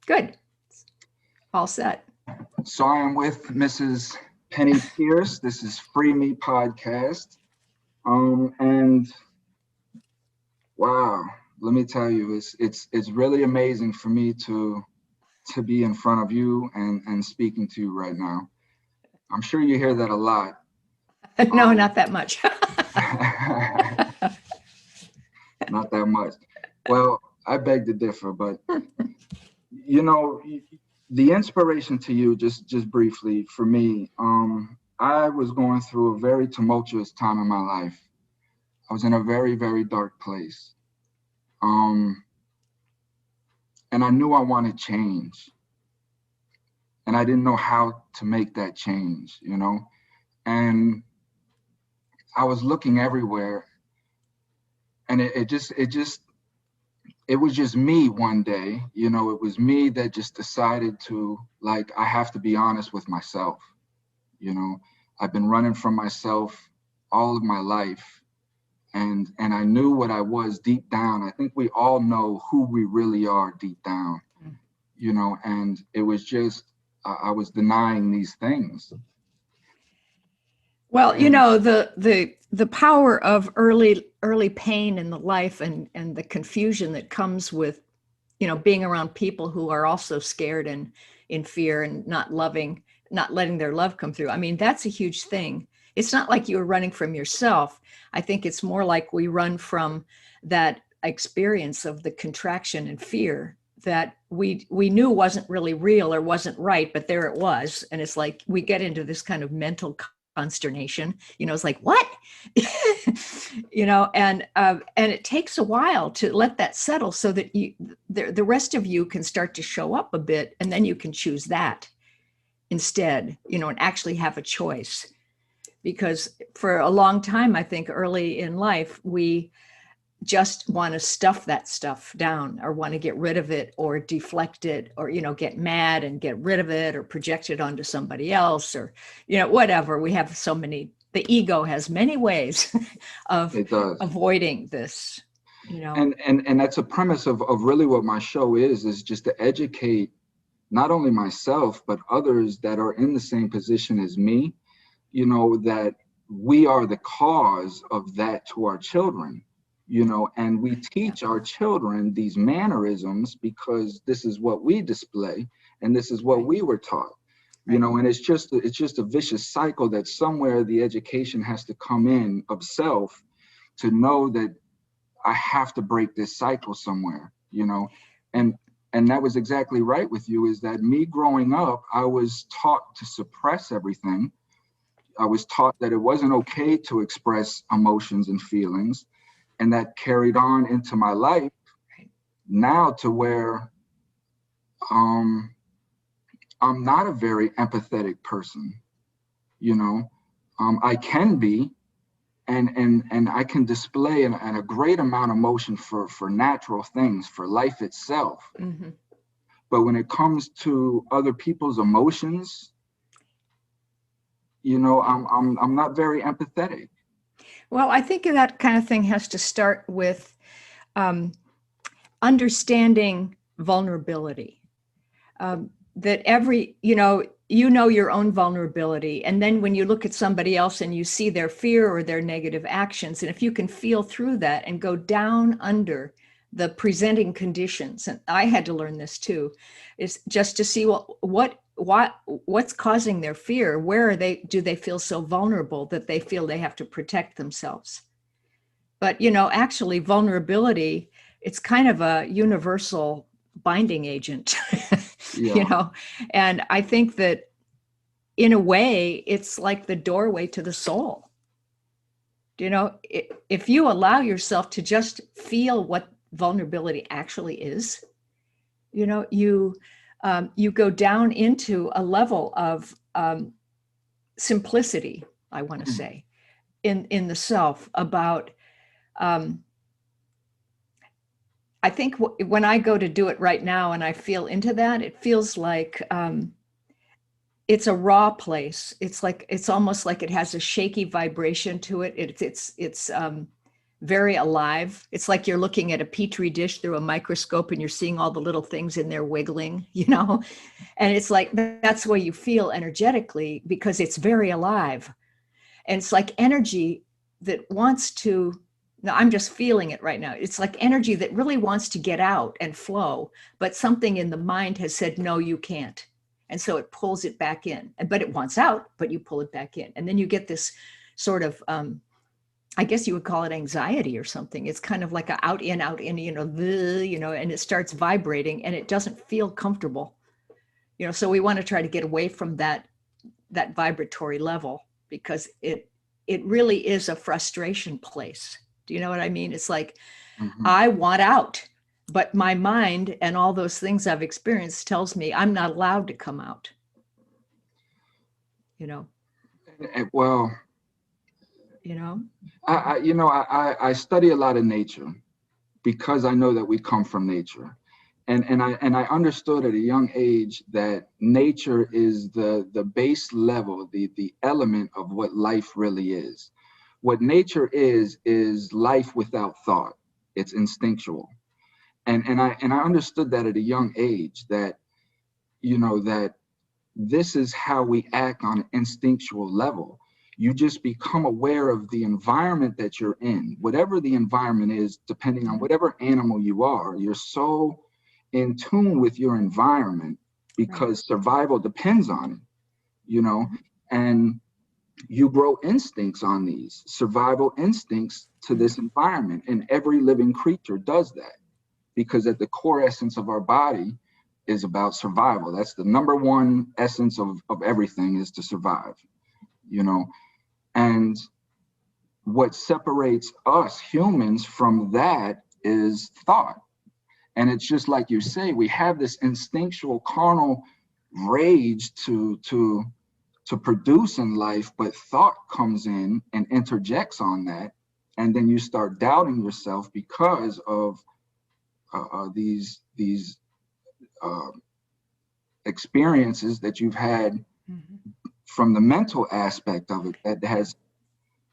Good. All set. So I am with Mrs. Penney Peirce. This is Freeme podcast. And wow, let me tell you, it's really amazing for me to be in front of you and speaking to you right now. I'm sure you hear that a lot. No, not that much. Not that much. Well, I beg to differ, but you know, the inspiration to you, just briefly for me, I was going through a very tumultuous time in my life. I was in a very, very dark place. And I knew I wanted change. And I didn't know how to make that change, And I was looking everywhere. And it was just me one day, it was me that just decided to, like, I have to be honest with myself. I've been running from myself all of my life. And I knew what I was deep down. I think we all know who we really are deep down, and it was just, I was denying these things. Well, the power of early pain in the life and the confusion that comes with, being around people who are also scared and in fear and not letting their love come through. I mean, that's a huge thing. It's not like you were running from yourself. I think it's more like we run from that experience of the contraction and fear that we knew wasn't really real or wasn't right, but there it was. And it's like we get into this kind of mental consternation. It's like, what? And it takes a while to let that settle so that the rest of you can start to show up a bit, and then you can choose that instead, and actually have a choice. Because for a long time, I think early in life, we just want to stuff that stuff down or want to get rid of it or deflect it or, get mad and get rid of it or project it onto somebody else or, whatever. We have the ego has many ways of avoiding this, And that's a premise of really what my show is just to educate not only myself, but others that are in the same position as me, that we are the cause of that to our children, and we teach our children these mannerisms because this is what we display and this is what we were taught, and it's just a vicious cycle that somewhere the education has to come in of self to know that I have to break this cycle somewhere, and that was exactly right with you, is that me growing up, I was taught to suppress everything. I was taught that it wasn't okay to express emotions and feelings, and that carried on into my life now to where I'm not a very empathetic person. I can be, and I can display a great amount of emotion for natural things, for life itself. Mm-hmm. But when it comes to other people's emotions, I'm not very empathetic. Well, I think that kind of thing has to start with understanding vulnerability. That your own vulnerability. And then when you look at somebody else and you see their fear or their negative actions, and if you can feel through that and go down under the presenting conditions, and I had to learn this too, is just to see what's causing their fear. Where do they feel so vulnerable that they feel they have to protect themselves? But, actually vulnerability, it's kind of a universal binding agent, Yeah. And I think that in a way, it's like the doorway to the soul. If you allow yourself to just feel what vulnerability actually is, you go down into a level of simplicity, I want to say, in the self about, I think when I go to do it right now and I feel into that, it feels like it's a raw place. It's almost like it has a shaky vibration to it. It's very alive. It's like you're looking at a petri dish through a microscope and you're seeing all the little things in there wiggling, you know? And it's like, that's the way you feel energetically, because it's very alive. And it's like energy that wants to, no, I'm just feeling it right now. It's like energy that really wants to get out and flow, but something in the mind has said, no, you can't. And so it pulls it back in, but it wants out, but you pull it back in. And then you get this sort of, I guess you would call it anxiety or something. It's kind of like a out in, you know, and it starts vibrating and it doesn't feel comfortable, you know. So we want to try to get away from that vibratory level, because it really is a frustration place. Do you know what I mean? It's like, I want out, but my mind and all those things I've experienced tells me I'm not allowed to come out, you know? Well, you know, I study a lot of nature because I know that we come from nature. And I understood at a young age that nature is the base level, the element of what life really is. What nature is life without thought. It's instinctual. And I understood that at a young age, that, you know, that this is how we act on an instinctual level. You just become aware of the environment that you're in, whatever the environment is, depending on whatever animal you are. You're so in tune with your environment because survival depends on it, you know, and you grow instincts on these survival instincts to this environment. And every living creature does that, because at the core essence of our body is about survival. That's the number one essence of everything, is to survive, you know. And what separates us humans from that is thought. And it's just like you say, we have this instinctual carnal rage to produce in life, but thought comes in and interjects on that. And then you start doubting yourself because of these experiences that you've had from the mental aspect of it, that has,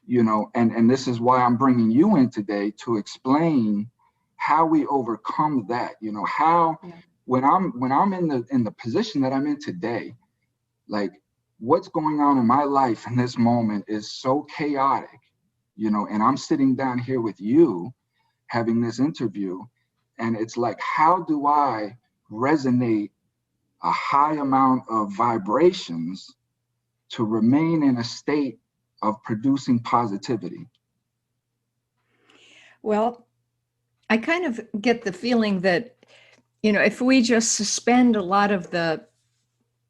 you know, and this is why I'm bringing you in today to explain how we overcome that, you know, how when I'm in the position that I'm in today, like what's going on in my life in this moment is so chaotic, you know, and I'm sitting down here with you having this interview, and it's like, how do I resonate a high amount of vibrations to remain in a state of producing positivity? Well, I kind of get the feeling that, you know, if we just suspend a lot of the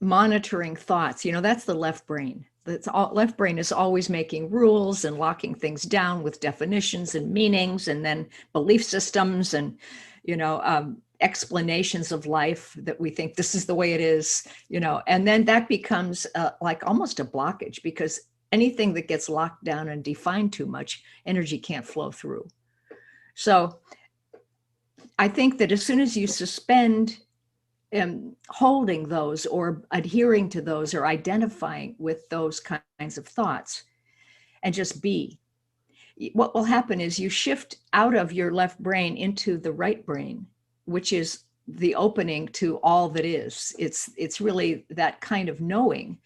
monitoring thoughts, you know, that's the left brain. That's all. Left brain is always making rules and locking things down with definitions and meanings, and then belief systems and, you know, explanations of life that we think this is the way it is, you know, and then that becomes like almost a blockage, because anything that gets locked down and defined too much, energy can't flow through. So I think that as soon as you suspend holding those or adhering to those or identifying with those kinds of thoughts and just be, what will happen is you shift out of your left brain into the right brain, which is the opening to all that is. It's really that kind of knowing.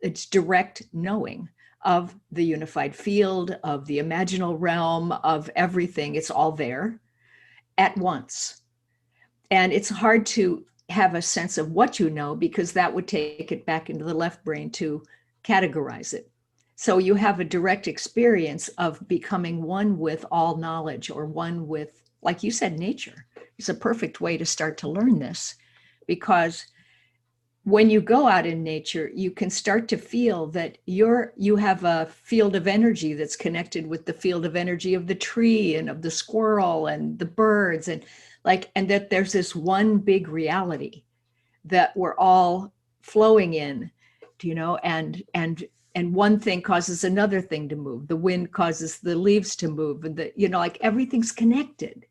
It's direct knowing of the unified field, of the imaginal realm, of everything. It's all there at once. And it's hard to have a sense of what you know, because that would take it back into the left brain to categorize it. So you have a direct experience of becoming one with all knowledge, or one with, like you said, nature. It's a perfect way to start to learn this, because when you go out in nature, you can start to feel that you have a field of energy that's connected with the field of energy of the tree and of the squirrel and the birds, and that there's this one big reality that we're all flowing in, you know, and one thing causes another thing to move. The wind causes the leaves to move, and you know, like everything's connected.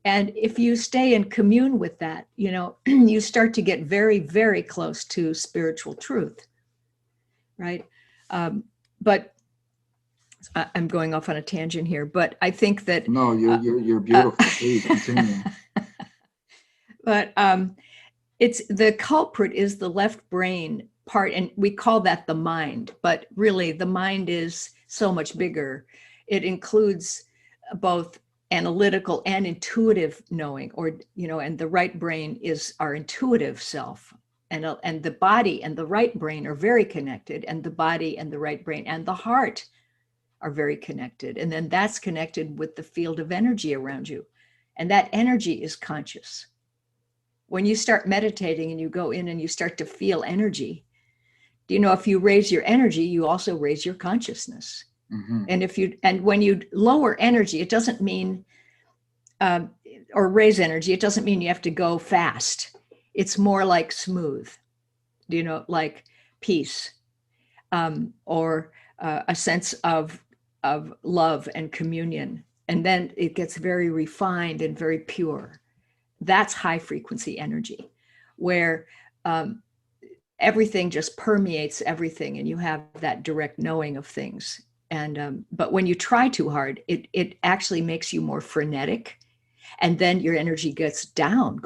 And if you stay and commune with that, you know, you start to get very, very close to spiritual truth, right? But I'm going off on a tangent here, but I think that No, you're beautiful. Please continue. but it's the culprit is the left brain part, and we call that the mind, but really the mind is so much bigger. It includes both analytical and intuitive knowing, or and the right brain is our intuitive self, and the body and the right brain are very connected, and the body and the right brain and the heart are very connected, and then that's connected with the field of energy around you, and that energy is conscious. When you start meditating and you go in and you start to feel energy, if you raise your energy, you also raise your consciousness. Mm-hmm. And when you lower energy, it doesn't mean, or raise energy, it doesn't mean you have to go fast. It's more like smooth, like peace, or a sense of love and communion. And then it gets very refined and very pure. That's high frequency energy, where everything just permeates everything, and you have that direct knowing of things. And but when you try too hard, it actually makes you more frenetic, and then your energy goes down,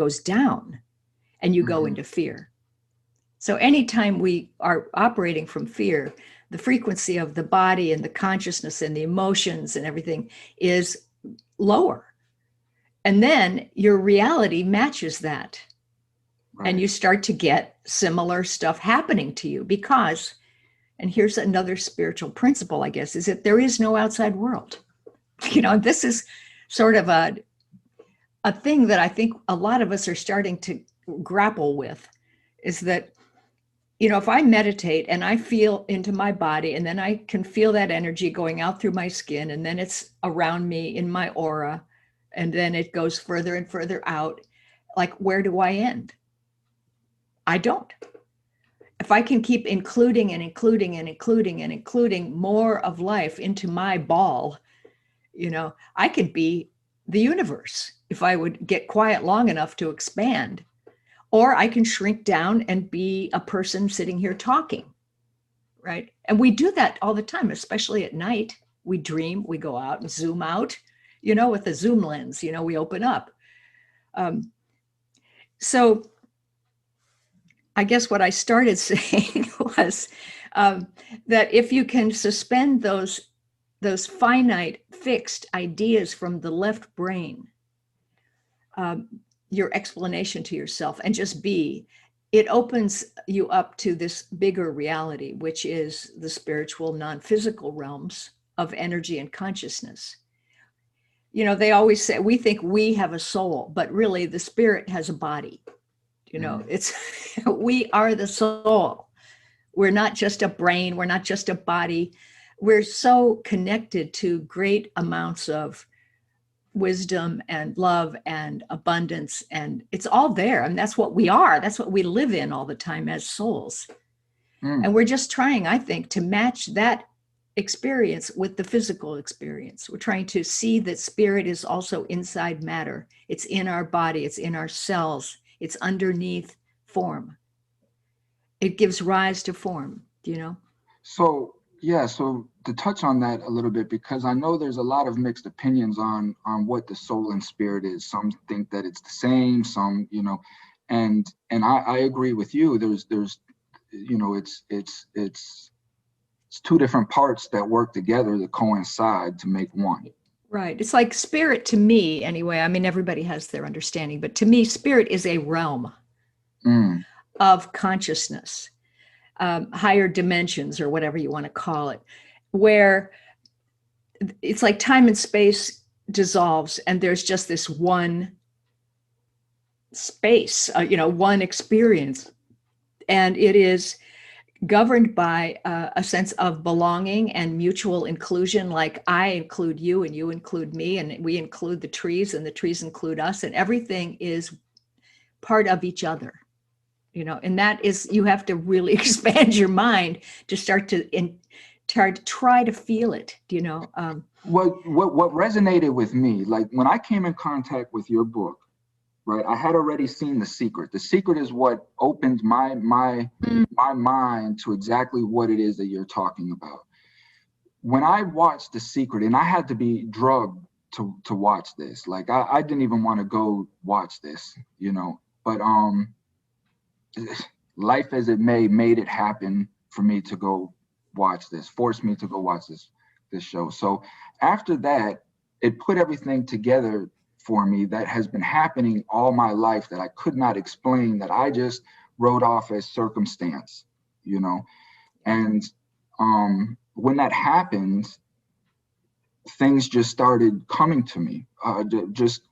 and you go into fear. So anytime we are operating from fear, the frequency of the body and the consciousness and the emotions and everything is lower. And then your reality matches that. Right. And you start to get similar stuff happening to you because, and here's another spiritual principle, I guess, is that there is no outside world. This is sort of a thing that I think a lot of us are starting to grapple with, is that, if I meditate and I feel into my body, and then I can feel that energy going out through my skin, and then it's around me in my aura, and then it goes further and further out, like, where do I end? I don't. If I can keep including and including and including and including more of life into my ball, I could be the universe if I would get quiet long enough to expand. Or I can shrink down and be a person sitting here talking, right? And we do that all the time, especially at night. We dream, we go out and zoom out, with the zoom lens, we open up. So I guess what I started saying was that if you can suspend those finite, fixed ideas from the left brain, your explanation to yourself, and just be, it opens you up to this bigger reality, which is the spiritual, non-physical realms of energy and consciousness. They always say, we think we have a soul, but really the spirit has a body. It's, we are the soul. We're not just a brain. We're not just a body. We're so connected to great amounts of wisdom and love and abundance, and it's all there. And that's what we are. That's what we live in all the time as souls. And we're just trying, I think, to match that experience with the physical experience. We're trying to see that spirit is also inside matter. It's in our body. It's in our cells. It's underneath form. It gives rise to form, So, yeah, so to touch on that a little bit, because I know there's a lot of mixed opinions on what the soul and spirit is. Some think that it's the same, some, and I agree with you. There's it's two different parts that work together to coincide to make one. Right. It's like spirit to me, anyway. I mean, everybody has their understanding, but to me, spirit is a realm of consciousness, higher dimensions, or whatever you want to call it, where it's like time and space dissolves, and there's just this one space, one experience, and it is governed by a sense of belonging and mutual inclusion. Like, I include you and you include me, and we include the trees and the trees include us, and everything is part of each other, and that is, you have to really expand your mind to start to try to feel it, What resonated with me, like when I came in contact with your book, right, I had already seen The Secret. The Secret is what opened my mind to exactly what it is that you're talking about. when I watched The Secret, and I had to be drugged to watch this. Like I didn't even want to go watch this, you know. But life as it may made it happen for me to go watch this, forced me to go watch this show. So after that, it put everything together for me that has been happening all my life that I could not explain, that I just wrote off as circumstance, you know. And when that happened, things just started coming to me, just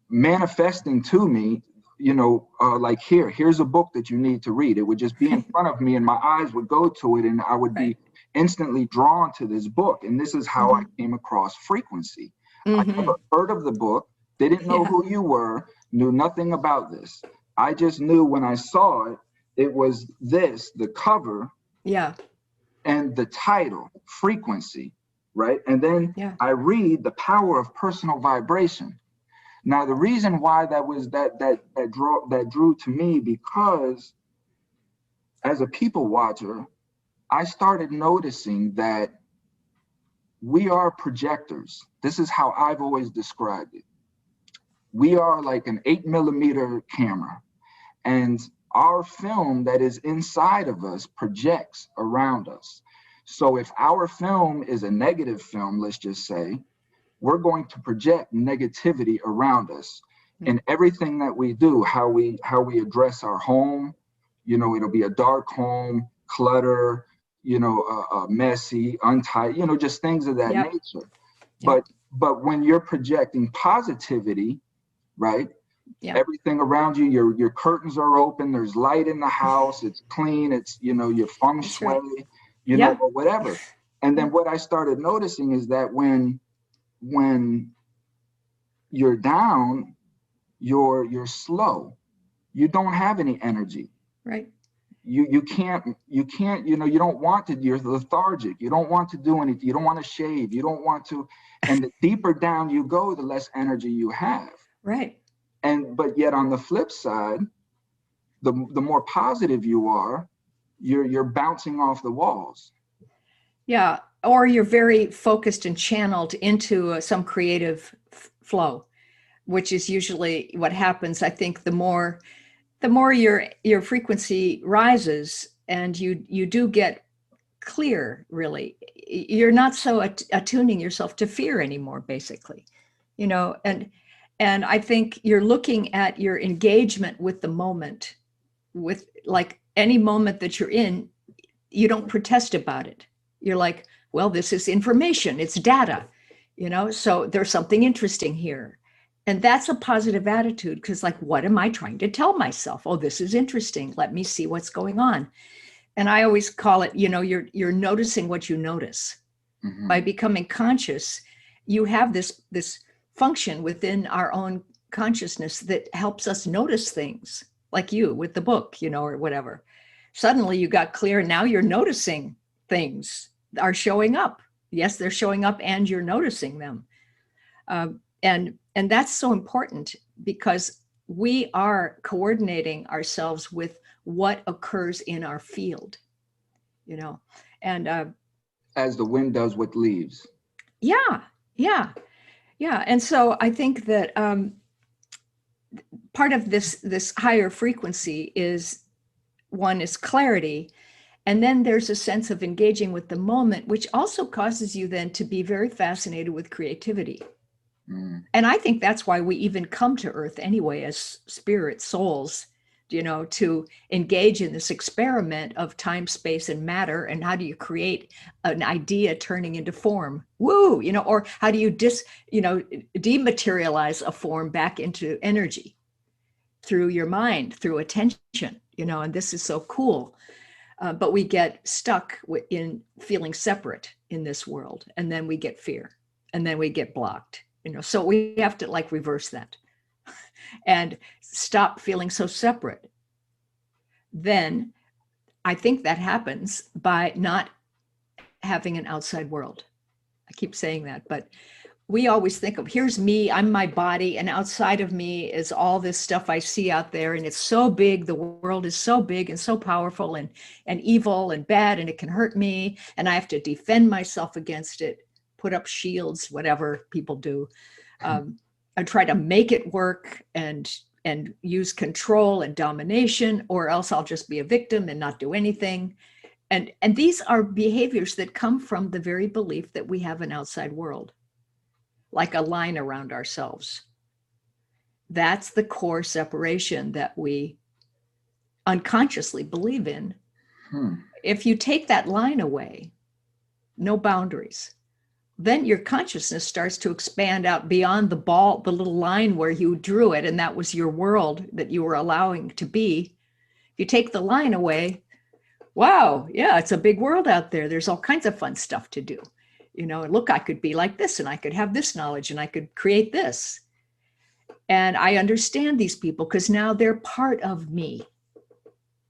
manifesting to me, you know, like here's a book that you need to read. It would just be in front of me and my eyes would go to it and I would be instantly drawn to this book. And this is how I came across Frequency. I never heard of the book, didn't know who you were, knew nothing about this. I just knew when I saw it, it was the cover and the title, Frequency, right? And then I read The Power of Personal Vibration. Now, the reason why that drew to me, because as a people watcher, I started noticing that we are projectors. This is how I've always described it. We are like an 8mm camera, and our film that is inside of us projects around us. So if our film is a negative film, let's just say, we're going to project negativity around us in everything that we do, how we address our home. You know, it'll be a dark home, clutter, you know, messy, untidy, you know, just things of that nature. But when you're projecting positivity, right? Everything around you, your curtains are open, there's light in the house, it's clean, it's, you know, your feng shui, you know, or whatever. And then what I started noticing is that when you're down, you're slow. You don't have any energy. Right. You can't, you know, you don't want to, you're lethargic. You don't want to do anything. You don't want to shave. You don't want to, and the deeper down you go, the less energy you have. Right. But yet on the flip side, the more positive you are, you're bouncing off the walls. Yeah. Or you're very focused and channeled into some creative flow, which is usually what happens. I think the more your frequency rises and you do get clear, really, you're not so attuning yourself to fear anymore, basically, you know, and I think you're looking at your engagement with the moment, with like any moment that you're in, you don't protest about it. You're like, well, this is information, it's data, you know, so there's something interesting here. And that's a positive attitude, because like, what am I trying to tell myself? Oh, this is interesting. Let me see what's going on. And I always call it, you know, you're noticing what you notice. By becoming conscious, you have this function within our own consciousness that helps us notice things, like you with the book, you know, or whatever. Suddenly you got clear, and now you're noticing things are showing up. Yes, they're showing up and you're noticing them. And that's so important, because we are coordinating ourselves with what occurs in our field, you know, and as the wind does with leaves. Yeah. And so I think that part of this higher frequency is clarity. And then there's a sense of engaging with the moment, which also causes you then to be very fascinated with creativity. And I think that's why we even come to Earth anyway, as spirit souls, you know, to engage in this experiment of time, space, and matter. And how do you create an idea turning into form? Woo, you know, or how do you dematerialize a form back into energy through your mind, through attention, you know, and this is so cool. But we get stuck in feeling separate in this world. And then we get fear, and then we get blocked. You know, so we have to like reverse that and stop feeling so separate. Then I think that happens by not having an outside world. I keep saying that, but we always think of, here's me, I'm my body, and outside of me is all this stuff I see out there, and it's so big, the world is so big and so powerful and evil and bad, and it can hurt me, and I have to defend myself against it, put up shields, whatever people do. I try to make it work and use control and domination, or else I'll just be a victim and not do anything. And these are behaviors that come from the very belief that we have an outside world, like a line around ourselves. That's the core separation that we unconsciously believe in. If you take that line away, no boundaries, then your consciousness starts to expand out beyond the little line where you drew it, and that was your world that you were allowing to be. If you take the line away, wow, yeah, it's a big world out there. There's all kinds of fun stuff to do. Look, I could be like this, and I could have this knowledge, and I could create this. And I understand these people because now they're part of me.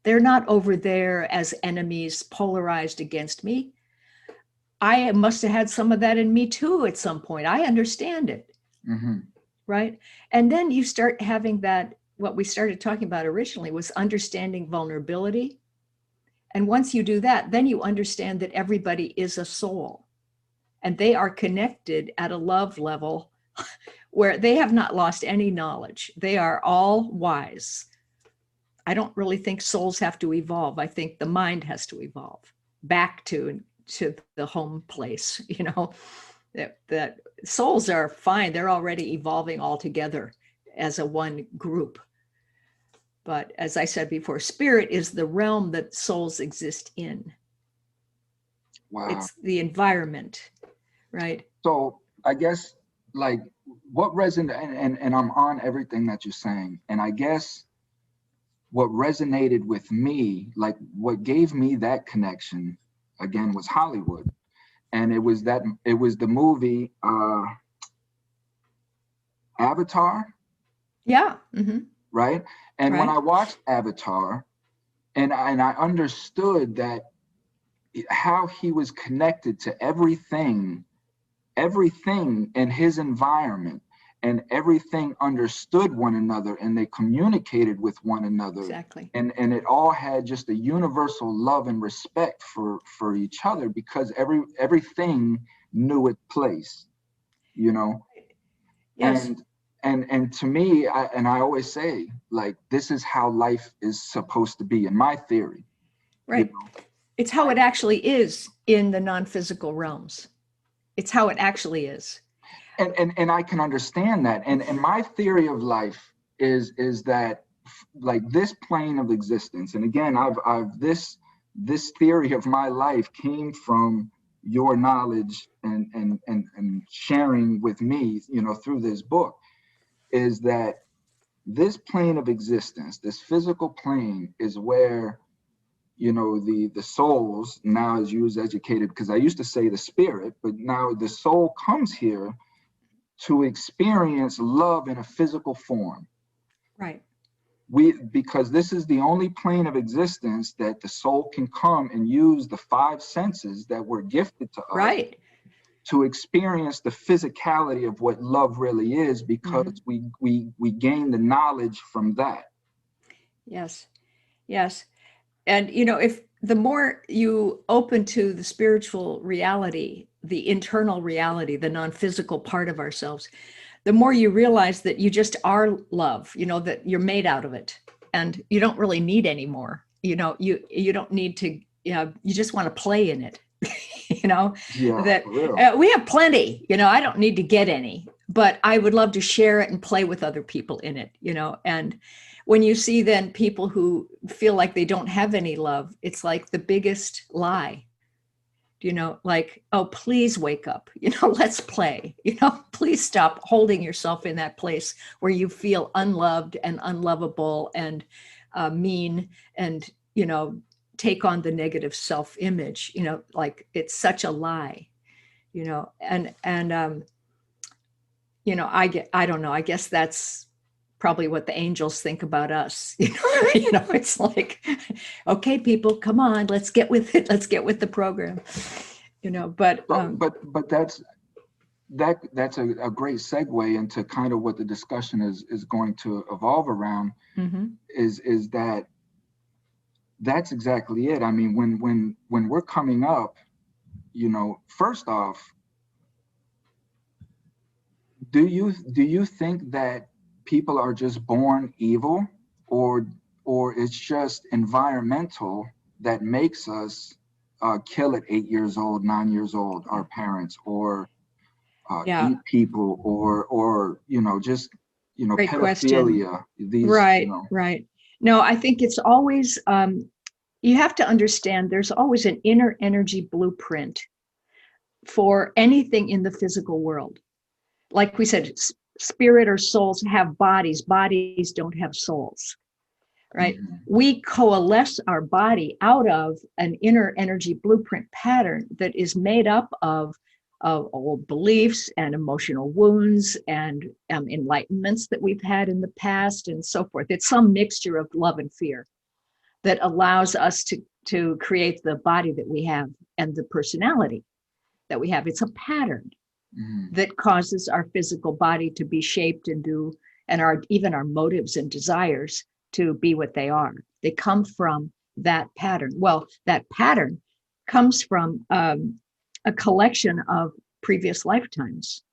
They're not over there as enemies polarized against me. I must have had some of that in me too at some point. I understand it, right? And then you start having that, what we started talking about originally was understanding vulnerability. And once you do that, then you understand that everybody is a soul. And they are connected at a love level where they have not lost any knowledge. They are all wise. I don't really think souls have to evolve. I think the mind has to evolve back to the home place. That souls are fine. They're already evolving all together as a one group. But as I said before, spirit is the realm that souls exist in. Wow. It's the environment. Right. So I guess like what resonated, and I'm on everything that you're saying. And I guess what resonated with me, like what gave me that connection again was Hollywood. And it was the movie Avatar. Yeah. Right. And when I watched Avatar and I understood that how he was connected to everything in his environment, and everything understood one another, and they communicated with one another. Exactly. And it all had just a universal love and respect for each other, because everything knew its place, Yes. And to me, I always say, like, this is how life is supposed to be in my theory. Right. It's how it actually is in the non-physical realms. It's how it actually is. And I can understand that. And my theory of life is that, like, this plane of existence. And again, I've this theory of my life came from your knowledge and sharing with me, through this book, is that this plane of existence, this physical plane, is where the souls, now as you was educated, because I used to say the spirit, but now the soul comes here to experience love in a physical form. Right. Because this is the only plane of existence that the soul can come and use the five senses that were gifted to us. Right. To experience the physicality of what love really is, because we gain the knowledge from that. Yes. Yes. And, if the more you open to the spiritual reality, the internal reality, the non-physical part of ourselves, the more you realize that you just are love, that you're made out of it, and you don't really need any more. You don't need to, you just want to play in it. That we have plenty, I don't need to get any, but I would love to share it and play with other people in it, and when you see then people who feel like they don't have any love, it's like the biggest lie, like, oh, please wake up, let's play, please stop holding yourself in that place where you feel unloved and unlovable and mean, and, take on the negative self-image, like it's such a lie, and I don't know, I guess that's probably what the angels think about us. It's like, okay, people, come on, let's get with it. Let's get with the program, but that's, that's a great segue into kind of what the discussion is going to evolve around. Mm-hmm. Is that that's exactly it. I mean, when we're coming up, first off, do you think that people are just born evil, or it's just environmental that makes us kill at 8 years old, 9 years old, our parents, or Yeah, eat people, or just great question. pedophilia, these Right, right. No, I think it's always, you have to understand there's always an inner energy blueprint for anything in the physical world. Like we said, spirit or souls have bodies, bodies don't have souls, right? Mhm. We coalesce our body out of an inner energy blueprint pattern that is made up of old beliefs and emotional wounds and enlightenments that we've had in the past and so forth. It's some mixture of love and fear that allows us to create the body that we have and the personality that we have. It's a pattern Mhm. that causes our physical body to be shaped and even our motives and desires to be what they are. They come from that pattern. Well, that pattern comes from a collection of previous lifetimes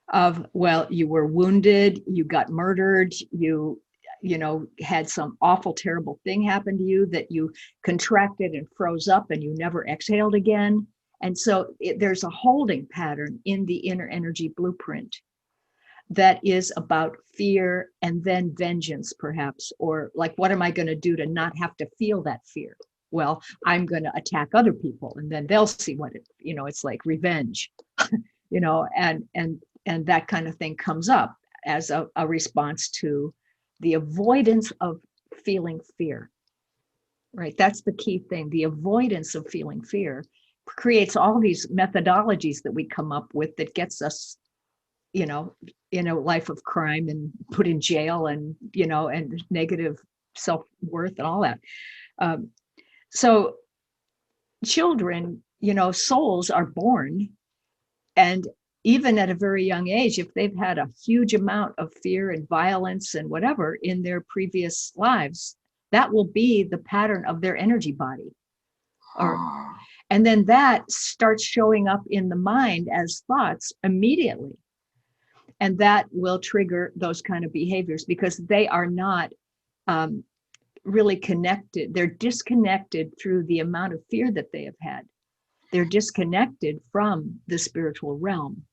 of, well, you were wounded, you got murdered, you had some awful, terrible thing happen to you that you contracted and froze up and you never exhaled again. And so there's a holding pattern in the inner energy blueprint that is about fear and then vengeance, perhaps, or like, what am I going to do to not have to feel that fear? Well, I'm going to attack other people and then they'll see what it's like revenge, and that kind of thing comes up as a response to the avoidance of feeling fear, right? That's the key thing. The avoidance of feeling fear creates all these methodologies that we come up with that gets us, in a life of crime and put in jail and, and negative self-worth and all that. So children, souls are born, and even at a very young age, if they've had a huge amount of fear and violence and whatever in their previous lives, that will be the pattern of their energy body. Ah. And then that starts showing up in the mind as thoughts immediately. And that will trigger those kind of behaviors because they are not really connected. They're disconnected through the amount of fear that they have had. They're disconnected from the spiritual realm.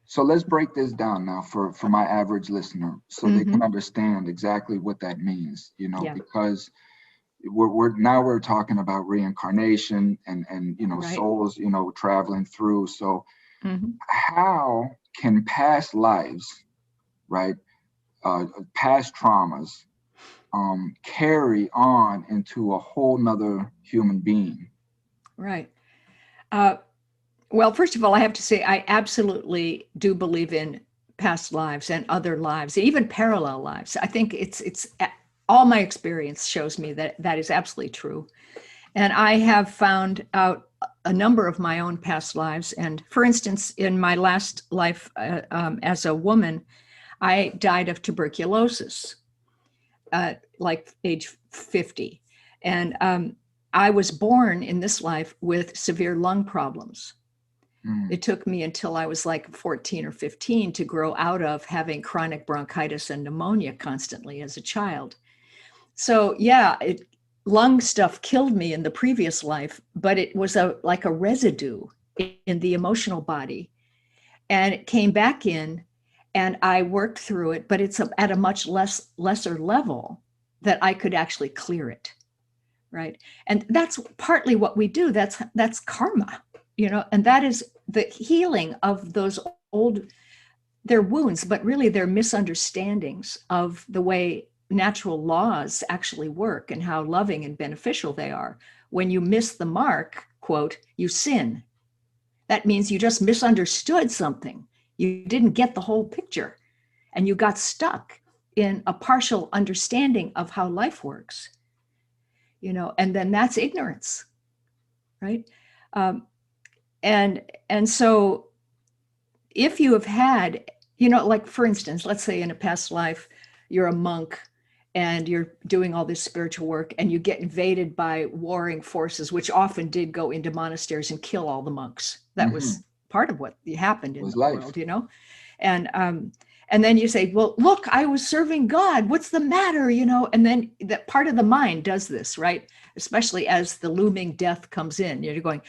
So let's break this down now for my average listener, so they can understand exactly what that means, Yeah. because we're talking about reincarnation and Right. souls, traveling through. So Mhm. how can past lives, right, past traumas, carry on into a whole nother human being? Right. Well, first of all, I have to say, I absolutely do believe in past lives and other lives, even parallel lives. I think it's all my experience shows me that that is absolutely true. And I have found out a number of my own past lives. And for instance, in my last life as a woman, I died of tuberculosis like age 50. And I was born in this life with severe lung problems. It took me until I was like 14 or 15 to grow out of having chronic bronchitis and pneumonia constantly as a child. So yeah, lung stuff killed me in the previous life, but it was like a residue in the emotional body. And it came back in and I worked through it, but it's at a much lesser level that I could actually clear it. Right. And that's partly what we do. That's karma, and that is the healing of those their wounds, but really they're misunderstandings of the way natural laws actually work and how loving and beneficial they are. When you miss the mark, quote, you sin. That means you just misunderstood something. You didn't get the whole picture and you got stuck in a partial understanding of how life works. And then that's ignorance, right? And so if you have had, like for instance, let's say in a past life, you're a monk and you're doing all this spiritual work and you get invaded by warring forces, which often did go into monasteries and kill all the monks. That was part of what happened in the world, and then you say, well, look, I was serving God. What's the matter? And then that part of the mind does this, right? Especially as the looming death comes in, you're going,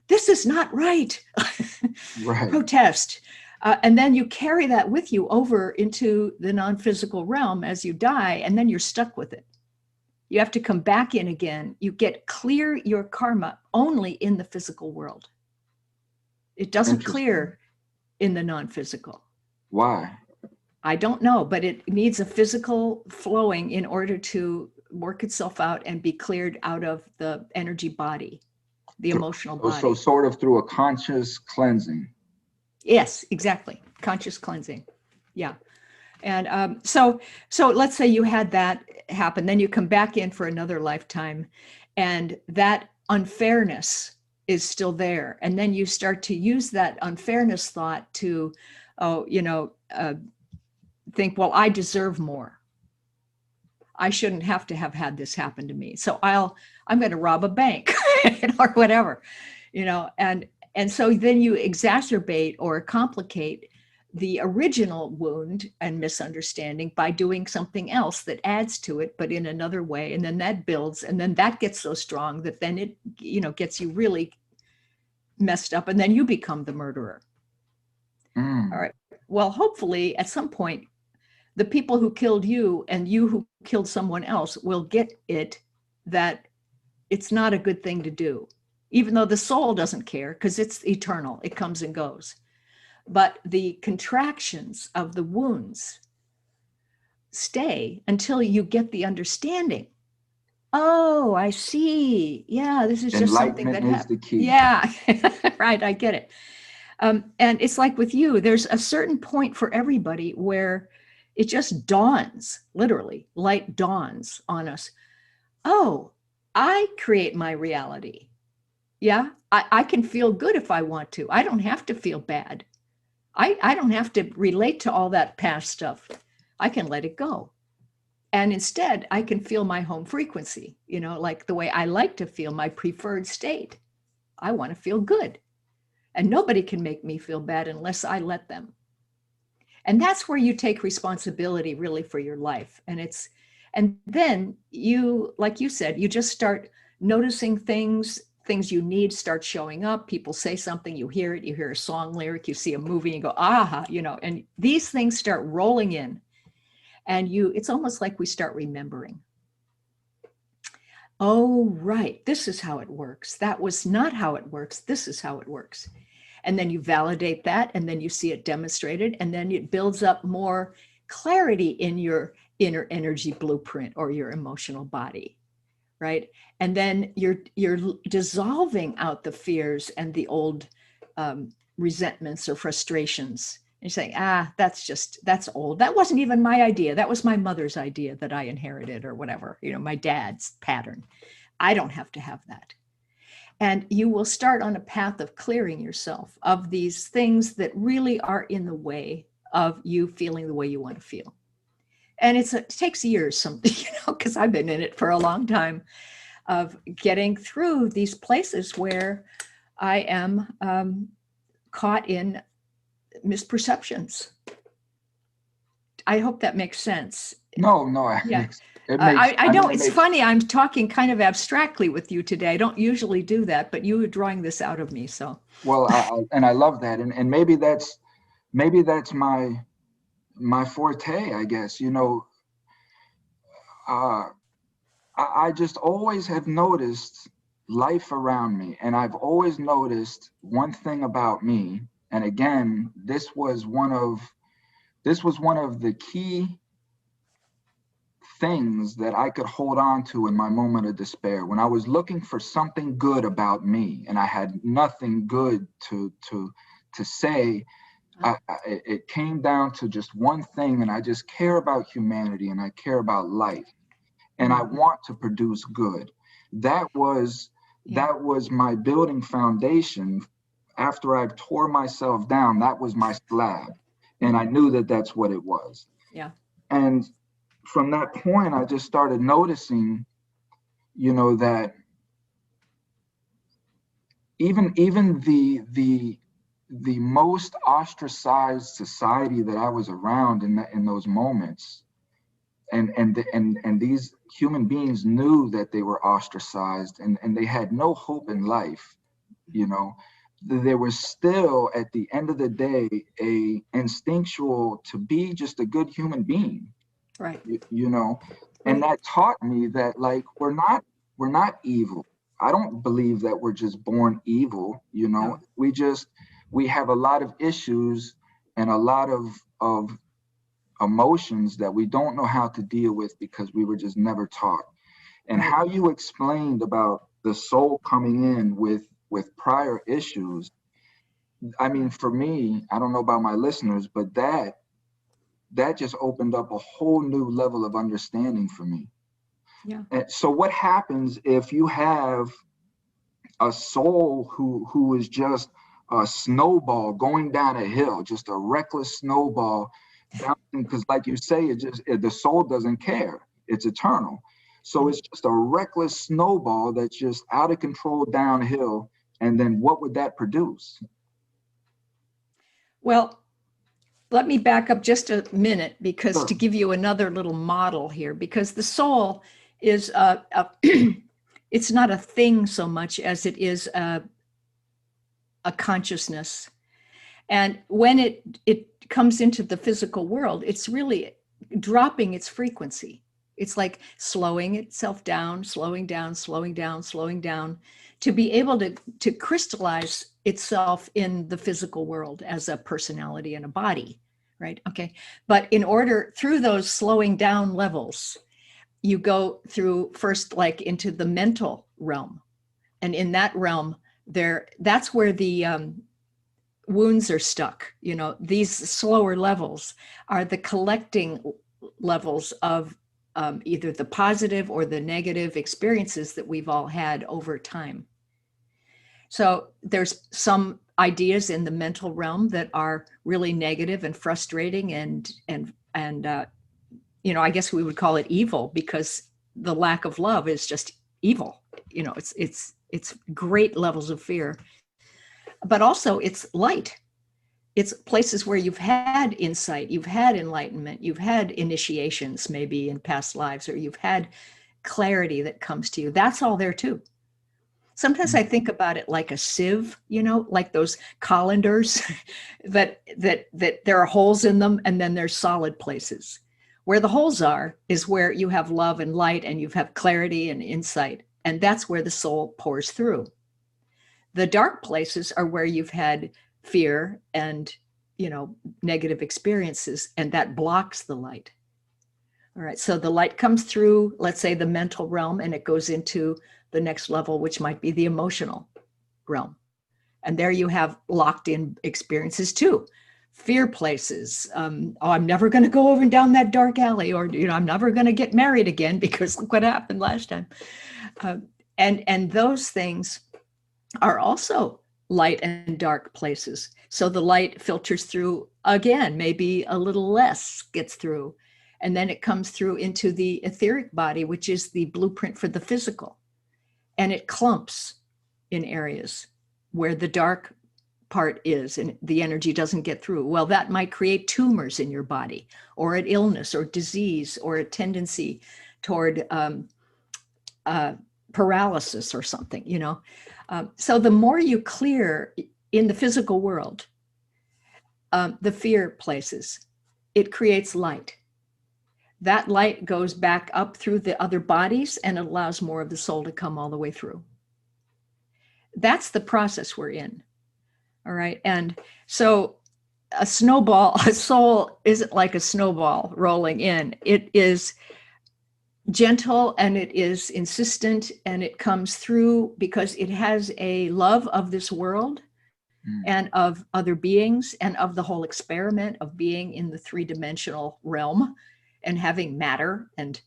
this is not right. Right. Protest. And then you carry that with you over into the non-physical realm as you die, and then you're stuck with it. You have to come back in again. You get clear your karma only in the physical world. It doesn't clear in the non-physical. Why? I don't know, but it needs a physical flowing in order to work itself out and be cleared out of the energy body, the emotional body. So sort of through a conscious cleansing. Yes, exactly. Conscious cleansing. Yeah. And so let's say you had that happen, then you come back in for another lifetime and that unfairness is still there. And then you start to use that unfairness thought to, think, well, I deserve more. I shouldn't have to have had this happen to me. So I'm going to rob a bank or whatever, and so then you exacerbate or complicate the original wound and misunderstanding by doing something else that adds to it, but in another way. And then that builds, and then that gets so strong that then it, gets you really messed up, and then you become the murderer. All right. Well, hopefully at some point, the people who killed you and you who killed someone else will get it, that it's not a good thing to do, even though the soul doesn't care because it's eternal. It comes and goes. But the contractions of the wounds stay until you get the understanding. Oh, I see. Yeah, this is just something that happened. Yeah, right. I get it. And it's like with you, there's a certain point for everybody where it just dawns, literally, light dawns on us. Oh, I create my reality. Yeah, I can feel good if I want to. I don't have to feel bad. I don't have to relate to all that past stuff. I can let it go. And instead, I can feel my home frequency, like the way I like to feel, my preferred state. I want to feel good. And nobody can make me feel bad unless I let them. And that's where you take responsibility really for your life. And then you, like you said, you just start noticing things you need start showing up. People say something, you hear it, you hear a song lyric, you see a movie, and you go, aha, and these things start rolling in. And it's almost like we start remembering. Oh, right, this is how it works. That was not how it works. This is how it works. And then you validate that, and then you see it demonstrated, and then it builds up more clarity in your inner energy blueprint or your emotional body, right? And then you're dissolving out the fears and the old resentments or frustrations. And you're saying, that's old. That wasn't even my idea. That was my mother's idea that I inherited or whatever, my dad's pattern. I don't have to have that. And you will start on a path of clearing yourself of these things that really are in the way of you feeling the way you want to feel. And it takes years, because I've been in it for a long time, of getting through these places where I am caught in misperceptions. I hope that makes sense. No, yeah. I know it's funny. I'm talking kind of abstractly with you today. I don't usually do that, but you were drawing this out of me. So well, I love that, and maybe that's my forte, I guess. I just always have noticed life around me, and I've always noticed one thing about me. And again, this was one of the key things that I could hold on to in my moment of despair, when I was looking for something good about me and I had nothing good to say. It came down to just one thing, and I just care about humanity and I care about life, and I want to produce good. That was my building foundation after I tore myself down, that was my slab. And I knew that that's what it was. Yeah. And from that point, I just started noticing, that even the most ostracized society that I was around in those moments, and these human beings knew that they were ostracized, and they had no hope in life. There was still, at the end of the day, a instinctual to be just a good human being. Right. And that taught me that, like, we're not evil. I don't believe that we're just born evil. No. We have a lot of issues and a lot of emotions that we don't know how to deal with because we were just never taught. And Right. how you explained about the soul coming in with prior issues, I mean, for me, I don't know about my listeners, but that just opened up a whole new level of understanding for me. Yeah. And so what happens if you have a soul who is just a snowball going down a hill, just a reckless snowball bouncing? Because, like you say, the soul doesn't care. It's eternal. So it's just a reckless snowball that's just out of control downhill. And then what would that produce? Well, let me back up just a minute, because Sure. to give you another little model here, because the soul is it's not a thing so much as it is a consciousness. And when it comes into the physical world, it's really dropping its frequency. It's like slowing itself down, slowing down, slowing down, slowing down, to be able to crystallize itself in the physical world as a personality and a body, right? Okay. But in order, through those slowing down levels, you go through first, like, into the mental realm. And in that realm, that's where the wounds are stuck. These slower levels are the collecting levels of either the positive or the negative experiences that we've all had over time. So there's some ideas in the mental realm that are really negative and frustrating, and I guess we would call it evil, because the lack of love is just evil. It's great levels of fear, but also it's light. It's places where you've had insight, you've had enlightenment, you've had initiations maybe in past lives, or you've had clarity that comes to you. That's all there too. Sometimes I think about it like a sieve, like those colanders that there are holes in them, and then there's solid places. Where the holes are is where you have love and light, and you have clarity and insight, and that's where the soul pours through. The dark places are where you've had fear and negative experiences, and that blocks the light. All right, so the light comes through, let's say, the mental realm, and it goes into the next level, which might be the emotional realm. And there you have locked in experiences too. Fear places. I'm never going to go over and down that dark alley, or I'm never going to get married again because look what happened last time. And those things are also light and dark places. So the light filters through again, maybe a little less gets through. And then it comes through into the etheric body, which is the blueprint for the physical. And it clumps in areas where the dark part is and the energy doesn't get through. Well, that might create tumors in your body, or an illness or disease, or a tendency toward paralysis or something, So the more you clear in the physical world, the fear places, it creates light. That light goes back up through the other bodies, and it allows more of the soul to come all the way through. That's the process we're in. All right. And so a soul isn't like a snowball rolling in. It is gentle, and it is insistent, and it comes through because it has a love of this world and of other beings, and of the whole experiment of being in the three-dimensional realm and having matter and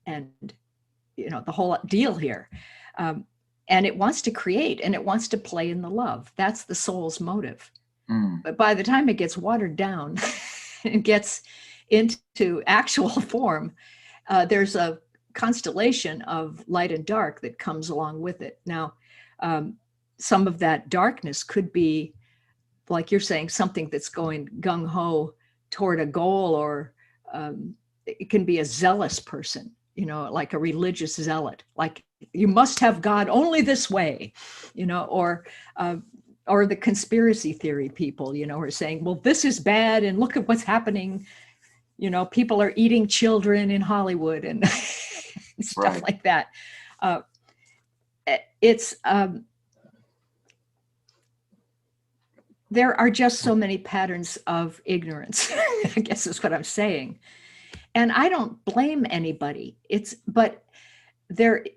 the whole deal here. and it wants to create, and it wants to play in the love. That's the soul's motive. Mm. But by the time it gets watered down and gets into actual form, there's a constellation of light and dark that comes along with it. Now, some of that darkness could be, like you're saying, something that's going gung-ho toward a goal, or it can be a zealous person, like a religious zealot, like you must have God only this way, or the conspiracy theory people, who are saying, well, this is bad and look at what's happening. People are eating children in Hollywood and stuff like that. There are just so many patterns of ignorance, I guess is what I'm saying. And I don't blame anybody. But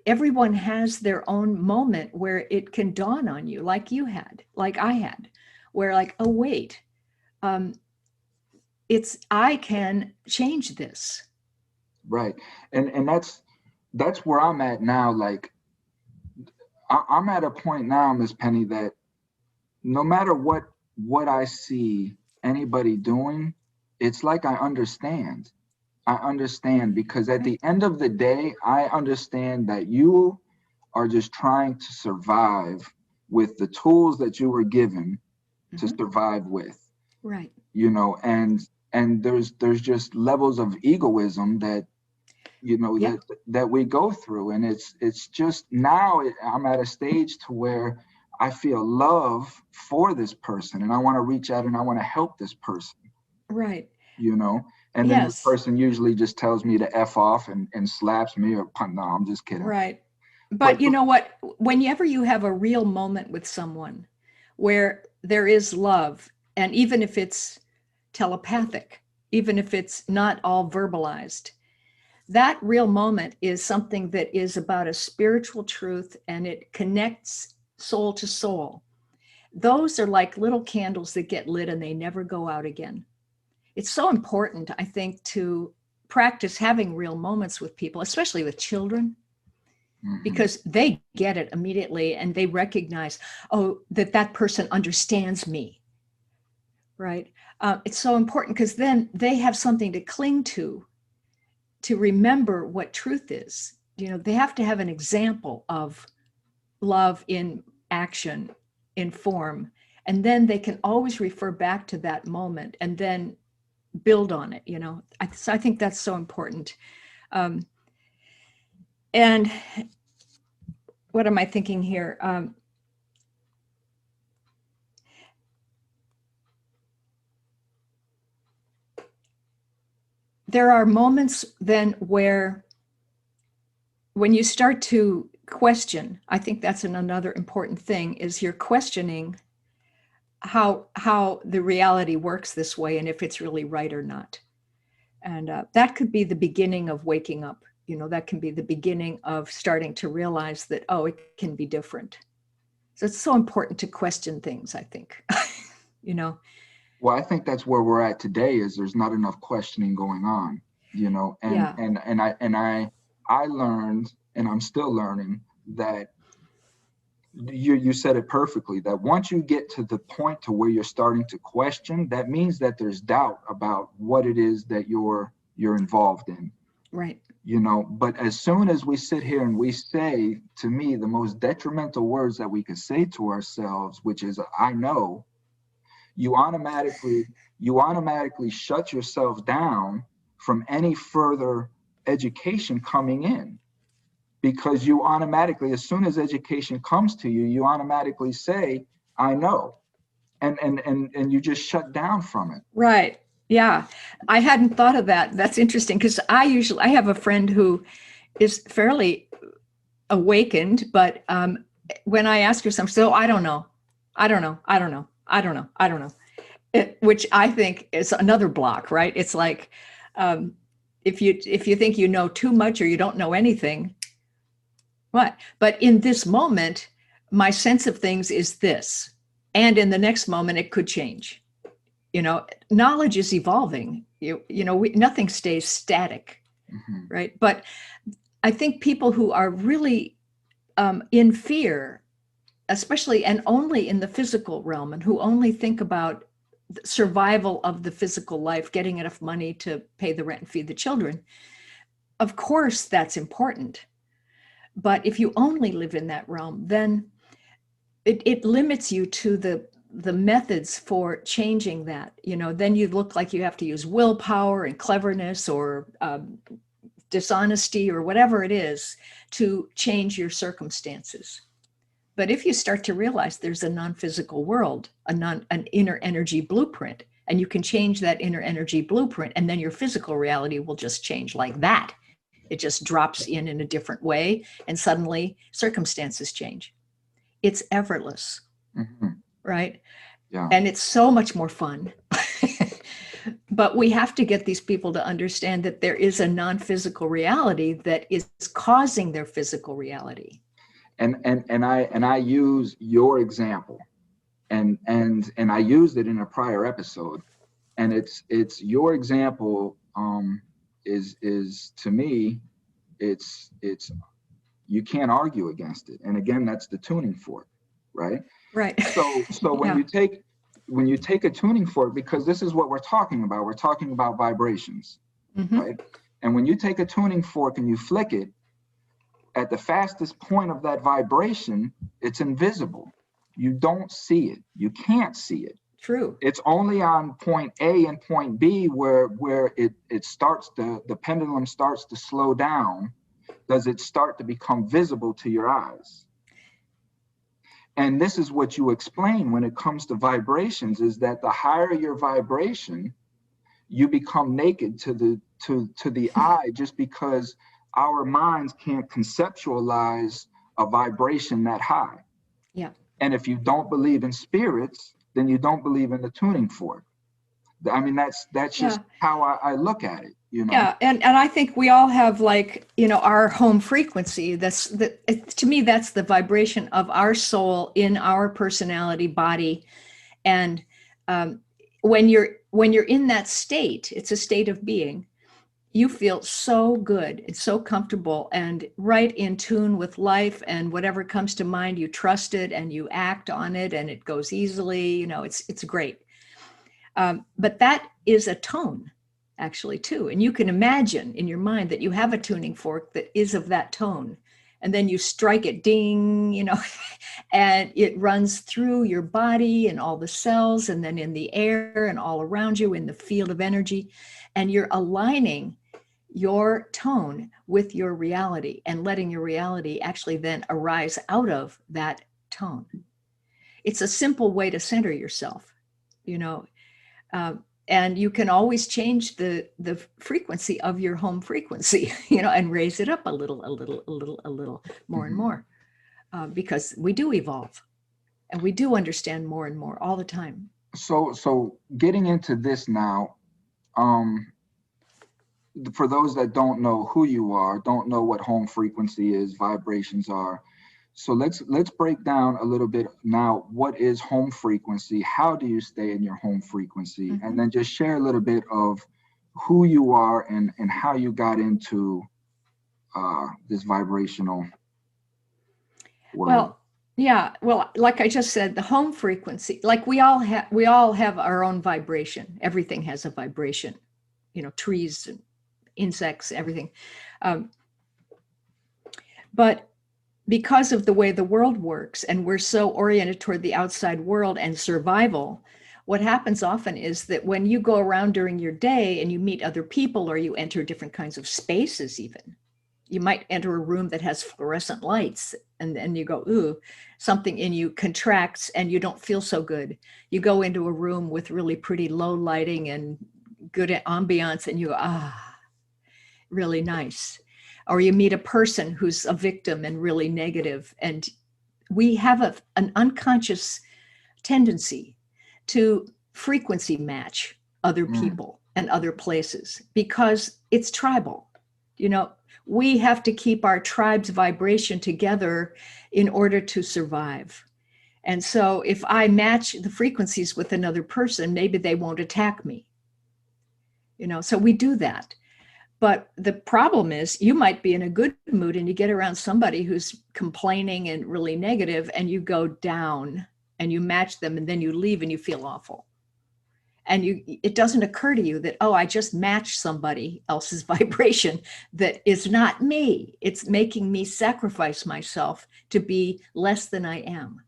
everyone has their own moment where it can dawn on you, like you had, like I had, where like, oh, wait, I can change this. Right. And that's where I'm at now. Like, I'm at a point now, Miss Penny, that no matter what I see anybody doing, it's like I understand. Because at the end of the day, I understand that you are just trying to survive with the tools that you were given to survive with. Right. And there's just levels of egoism that that we go through, and it's just now I'm at a stage to where I feel love for this person, and I want to reach out and I want to help this person. Right. And then this person usually just tells me to F off and slaps me or no, I'm just kidding. Right. But you know what? Whenever you have a real moment with someone where there is love, and even if it's telepathic, even if it's not all verbalized, that real moment is something that is about a spiritual truth, and it connects soul to soul. Those are like little candles that get lit and they never go out again. It's so important, I think, to practice having real moments with people, especially with children, because they get it immediately and they recognize, oh, that person understands me, right? It's so important because then they have something to cling to remember what truth is. They have to have an example of love in action, in form, and then they can always refer back to that moment and then build on it. I think that's so important. And what am I thinking here? There are moments then where when you start to question, I think that's another important thing, is you're questioning how the reality works this way and if it's really right or not. And that could be the beginning of waking up. That can be the beginning of starting to realize that, oh, it can be different. So it's so important to question things, I think. Well, I think that's where we're at today, is there's not enough questioning going on, and I learned, and I'm still learning, that you said it perfectly, that once you get to the point to where you're starting to question, that means that there's doubt about what it is that you're involved in. Right. But as soon as we sit here and we say, to me, the most detrimental words that we could say to ourselves, which is, I know, you automatically shut yourself down from any further education coming in. Because you automatically, as soon as education comes to you, you automatically say, I know. And you just shut down from it. Right. Yeah. I hadn't thought of that. That's interesting, because I have a friend who is fairly awakened, but when I ask her something, so I don't know, which I think is another block, right? It's like, if you think you know too much or you don't know anything, what? But in this moment, my sense of things is this, and in the next moment, it could change. Knowledge is evolving. Nothing stays static, right? But I think people who are really in fear, especially and only in the physical realm, and who only think about the survival of the physical life, getting enough money to pay the rent and feed the children, of course that's important. But if you only live in that realm, then it limits you to the methods for changing that. Then you look like you have to use willpower and cleverness or dishonesty or whatever it is to change your circumstances. But if you start to realize there's a non-physical world, an inner energy blueprint, and you can change that inner energy blueprint, and then your physical reality will just change like that. It just drops in a different way, and suddenly circumstances change. It's effortless, right? Yeah. And it's so much more fun. But we have to get these people to understand that there is a non-physical reality that is causing their physical reality. And I use your example, and I used it in a prior episode, and it's your example is to me, it's you can't argue against it. And again, that's the tuning fork, right? Right. So when you take a tuning fork, because this is what we're talking about vibrations, right? And when you take a tuning fork and you flick it at the fastest point of that vibration, it's invisible. You don't see it. You can't see it. True. It's only on point A and point B where it starts the pendulum starts to slow down. Does it start to become visible to your eyes? And this is what you explain when it comes to vibrations, is that the higher your vibration, you become naked to the eye, just because our minds can't conceptualize a vibration that high. Yeah. And if you don't believe in spirits, then you don't believe in the tuning fork. I mean, that's just how I look at it, Yeah, and I think we all have, like, our home frequency. To me, that's the vibration of our soul in our personality body. And when you're in that state, it's a state of being. You feel so good and so comfortable and right in tune with life, and whatever comes to mind, you trust it and you act on it, and it goes easily. It's great. But that is a tone, actually, too. And you can imagine in your mind that you have a tuning fork that is of that tone. And then you strike it, ding, and it runs through your body and all the cells, and then in the air and all around you in the field of energy. And you're aligning your tone with your reality and letting your reality actually then arise out of that tone. It's a simple way to center yourself, and you can always change the frequency of your home frequency, and raise it up a little more and more, because we do evolve and we do understand more and more all the time. So getting into this now, for those that don't know who you are, don't know what home frequency is, vibrations are. So let's break down a little bit now. What is home frequency? How do you stay in your home frequency? And then just share a little bit of who you are and how you got into this vibrational world. Well, like I just said, the home frequency, like we all have our own vibration. Everything has a vibration, trees and insects, everything. But because of the way the world works, and we're so oriented toward the outside world and survival, what happens often is that when you go around during your day and you meet other people, or you enter different kinds of spaces, even, you might enter a room that has fluorescent lights, and then you go, ooh, something in you contracts and you don't feel so good. You go into a room with really pretty low lighting and good ambiance, and you go, really nice. Or you meet a person who's a victim and really negative. And we have an unconscious tendency to frequency match other people and other places, because it's tribal. We have to keep our tribe's vibration together in order to survive. And so if I match the frequencies with another person, maybe they won't attack me. So we do that. But the problem is you might be in a good mood and you get around somebody who's complaining and really negative, and you go down and you match them, and then you leave and you feel awful. And it doesn't occur to you that, oh, I just matched somebody else's vibration that is not me. It's making me sacrifice myself to be less than I am.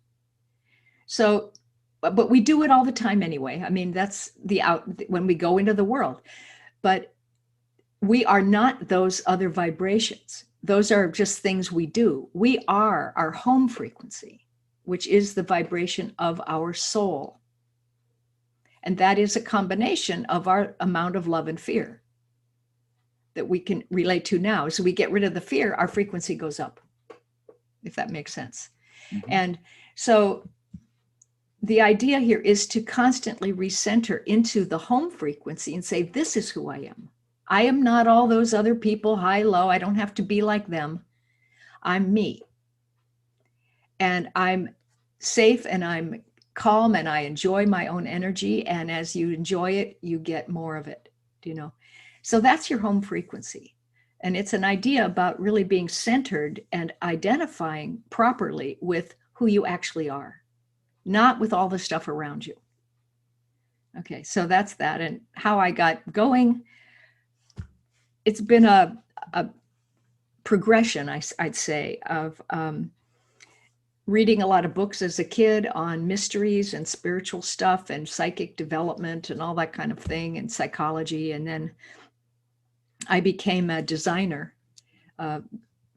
So, but we do it all the time anyway. I mean, that's when we go into the world. But we are not those other vibrations. Those are just things we do. We are our home frequency, which is the vibration of our soul. And that is a combination of our amount of love and fear that we can relate to now. So we get rid of the fear, our frequency goes up, if that makes sense. Mm-hmm. And so the idea here is to constantly recenter into the home frequency and say, this is who I am. I am not all those other people, high, low. I don't have to be like them. I'm me. And I'm safe and I'm calm and I enjoy my own energy. And as you enjoy it, you get more of it, you know? So that's your home frequency. And it's an idea about really being centered and identifying properly with who you actually are, not with all the stuff around you. Okay, so that's that. And how I got going, it's been a progression, I'd say, of reading a lot of books as a kid on mysteries and spiritual stuff and psychic development and all that kind of thing, and psychology. And then I became a designer,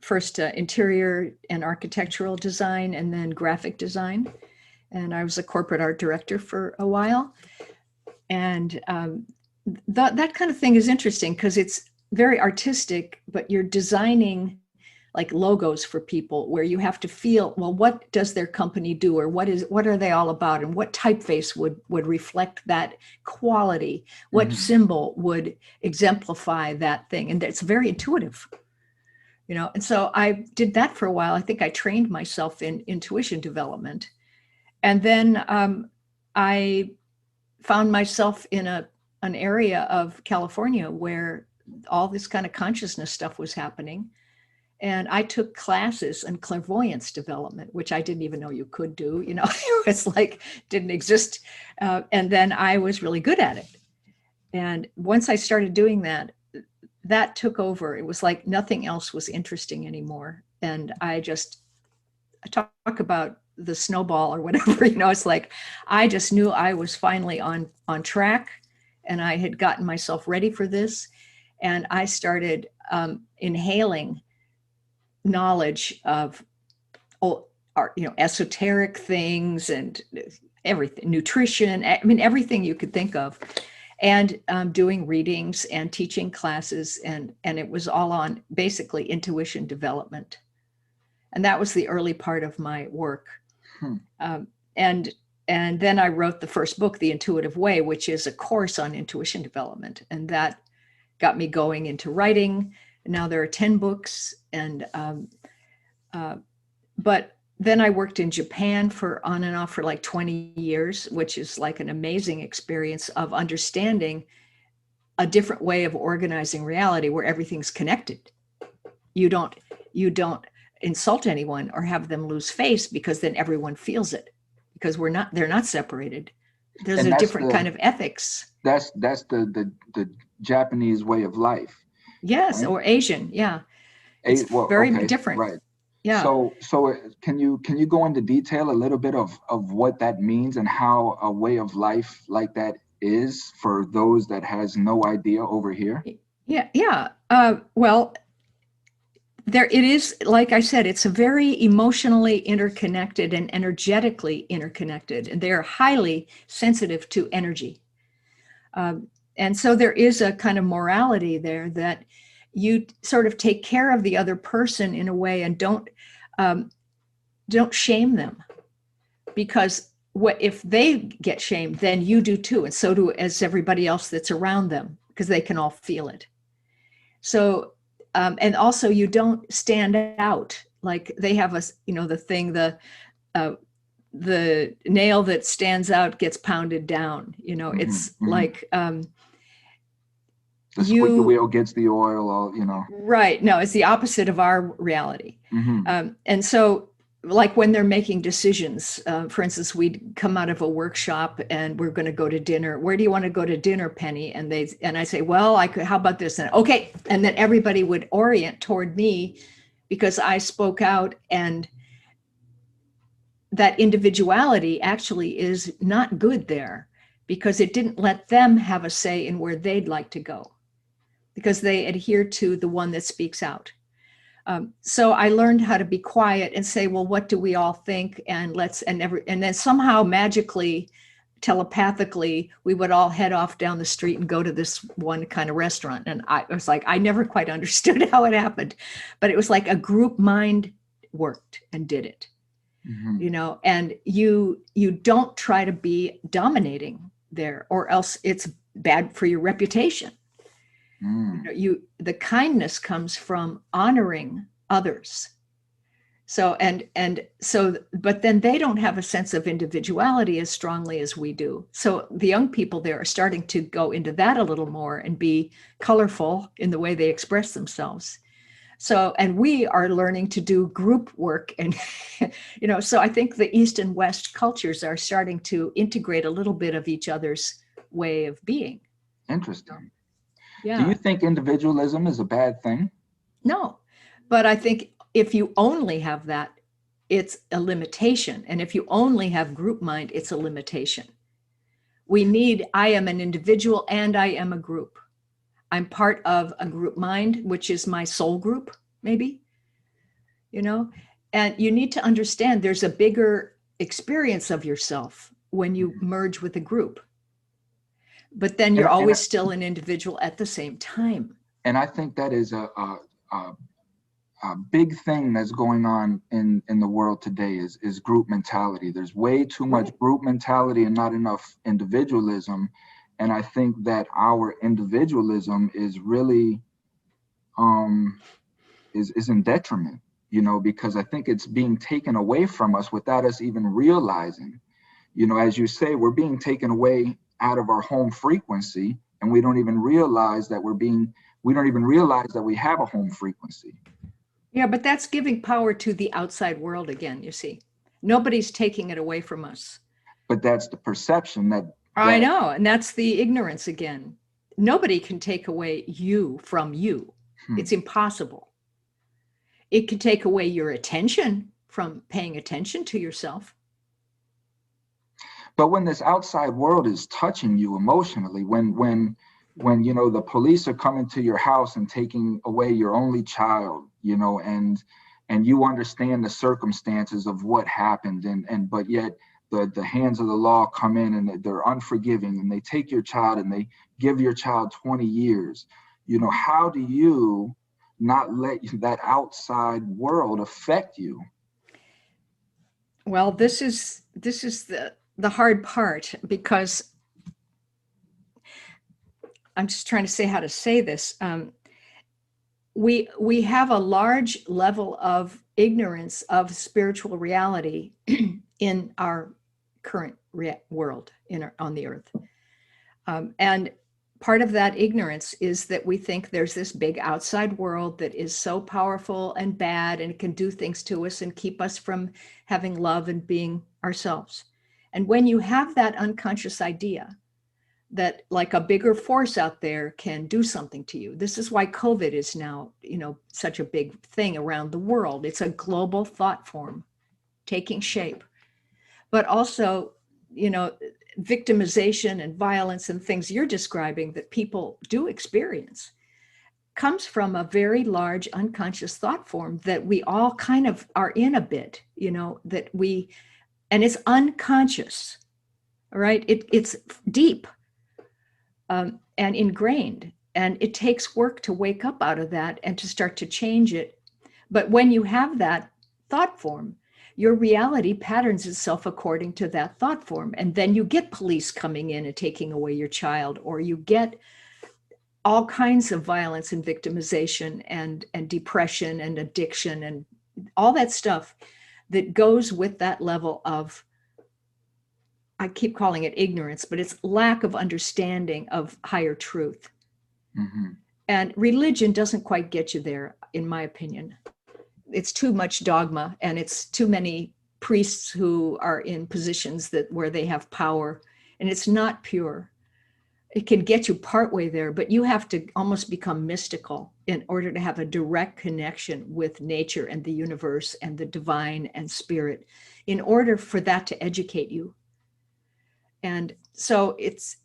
first interior and architectural design, and then graphic design. And I was a corporate art director for a while. And that kind of thing is interesting because it's very artistic, but you're designing like logos for people where you have to feel, well, what does their company do, or what are they all about, and what typeface would reflect that quality, what mm-hmm. symbol would exemplify that thing. And it's very intuitive, you know. And so I did that for a while. I think I trained myself in intuition development. And then I found myself in an area of California where all this kind of consciousness stuff was happening. And I took classes in clairvoyance development, which I didn't even know you could do, you know, it's like didn't exist. And then I was really good at it. And once I started doing that, that took over. It was like nothing else was interesting anymore. And I talk about the snowball or whatever, you know, it's like, I just knew I was finally on track, and I had gotten myself ready for this. And I started inhaling knowledge of, esoteric things and everything, nutrition, I mean, everything you could think of, and doing readings and teaching classes. And it was all on basically intuition development. And that was the early part of my work. And then I wrote the first book, The Intuitive Way, which is a course on intuition development. And that got me going into writing. Now there are 10 books. And but then I worked in Japan on and off for like 20 years, which is like an amazing experience of understanding a different way of organizing reality where everything's connected. You don't insult anyone or have them lose face, because then everyone feels it, because they're not separated. There's a different kind of ethics. That's the Japanese way of life. Yes, right? Or Asian, yeah. It's very different. Right. Yeah. So can you go into detail a little bit of what that means and how a way of life like that is for those that has no idea over here? Yeah. Well, it is, like I said, it's a very emotionally interconnected and energetically interconnected, and they are highly sensitive to energy. And so there is a kind of morality there that you sort of take care of the other person in a way, and don't shame them, because if they get shamed, then you do too, and so do as everybody else that's around them, because they can all feel it. So and also you don't stand out, like they have the thing, the nail that stands out gets pounded down, it's like The squeaky wheel gets the oil, all, you know. Right. No, it's the opposite of our reality. And so, like when they're making decisions, for instance, we'd come out of a workshop and we're going to go to dinner. Where do you want to go to dinner, Penny? And I say, well, how about this? And okay. And then everybody would orient toward me because I spoke out, and that individuality actually is not good there because it didn't let them have a say in where they'd like to go, because they adhere to the one that speaks out. So I learned how to be quiet and say, well, what do we all think? And and then somehow magically, telepathically, we would all head off down the street and go to this one kind of restaurant. And I was like, I never quite understood how it happened, but it was like a group mind worked and did it, you know, and you don't try to be dominating there, or else it's bad for your reputation. The kindness comes from honoring others. So, but then they don't have a sense of individuality as strongly as we do. So the young people there are starting to go into that a little more and be colorful in the way they express themselves. So, and we are learning to do group work. And, you know, so I think the East and West cultures are starting to integrate a little bit of each other's way of being. Interesting. Yeah. Do you think individualism is a bad thing? No, but I think if you only have that, it's a limitation. And if you only have group mind, it's a limitation. I am an individual and I am a group. I'm part of a group mind, which is my soul group, maybe, you know, and you need to understand there's a bigger experience of yourself when you merge with a group. But then you're always still an individual at the same time. And I think that is a big thing that's going on in the world today is group mentality. There's way too much group mentality and not enough individualism. And I think that our individualism is really is in detriment, you know, because I think it's being taken away from us without us even realizing. You know, as you say, we're being taken away out of our home frequency, and we don't even realize that we have a home frequency. Yeah, but that's giving power to the outside world again, you see. Nobody's taking it away from us. But that's the perception that I know, and that's the ignorance again. Nobody can take away you from you. It's impossible. It can take away your attention from paying attention to yourself. But when this outside world is touching you emotionally, when you know the police are coming to your house and taking away your only child, you know, and you understand the circumstances of what happened, but yet the hands of the law come in and they're unforgiving and they take your child and they give your child 20 years. You know, how do you not let that outside world affect you? Well, this is the hard part, because I'm just trying to say how to say this. We have a large level of ignorance of spiritual reality in our current world on the earth. And part of that ignorance is that we think there's this big outside world that is so powerful and bad, and it can do things to us and keep us from having love and being ourselves. And when you have that unconscious idea that like a bigger force out there can do something to you, this is why COVID is now, you know, such a big thing around the world. It's a global thought form taking shape. But also, you know, victimization and violence and things you're describing that people do experience comes from a very large unconscious thought form that we all kind of are in a bit, you know, and it's unconscious, all right? It's deep and ingrained, and it takes work to wake up out of that and to start to change it. But when you have that thought form, your reality patterns itself according to that thought form. And then you get police coming in and taking away your child, or you get all kinds of violence and victimization and depression and addiction and all that stuff that goes with that level of, I keep calling it ignorance, but it's lack of understanding of higher truth. Mhm. And religion doesn't quite get you there, in my opinion. It's too much dogma, and it's too many priests who are in positions that where they have power, and it's not pure. It can get you partway there, but you have to almost become mystical in order to have a direct connection with nature and the universe and the divine and spirit, in order for that to educate you. And so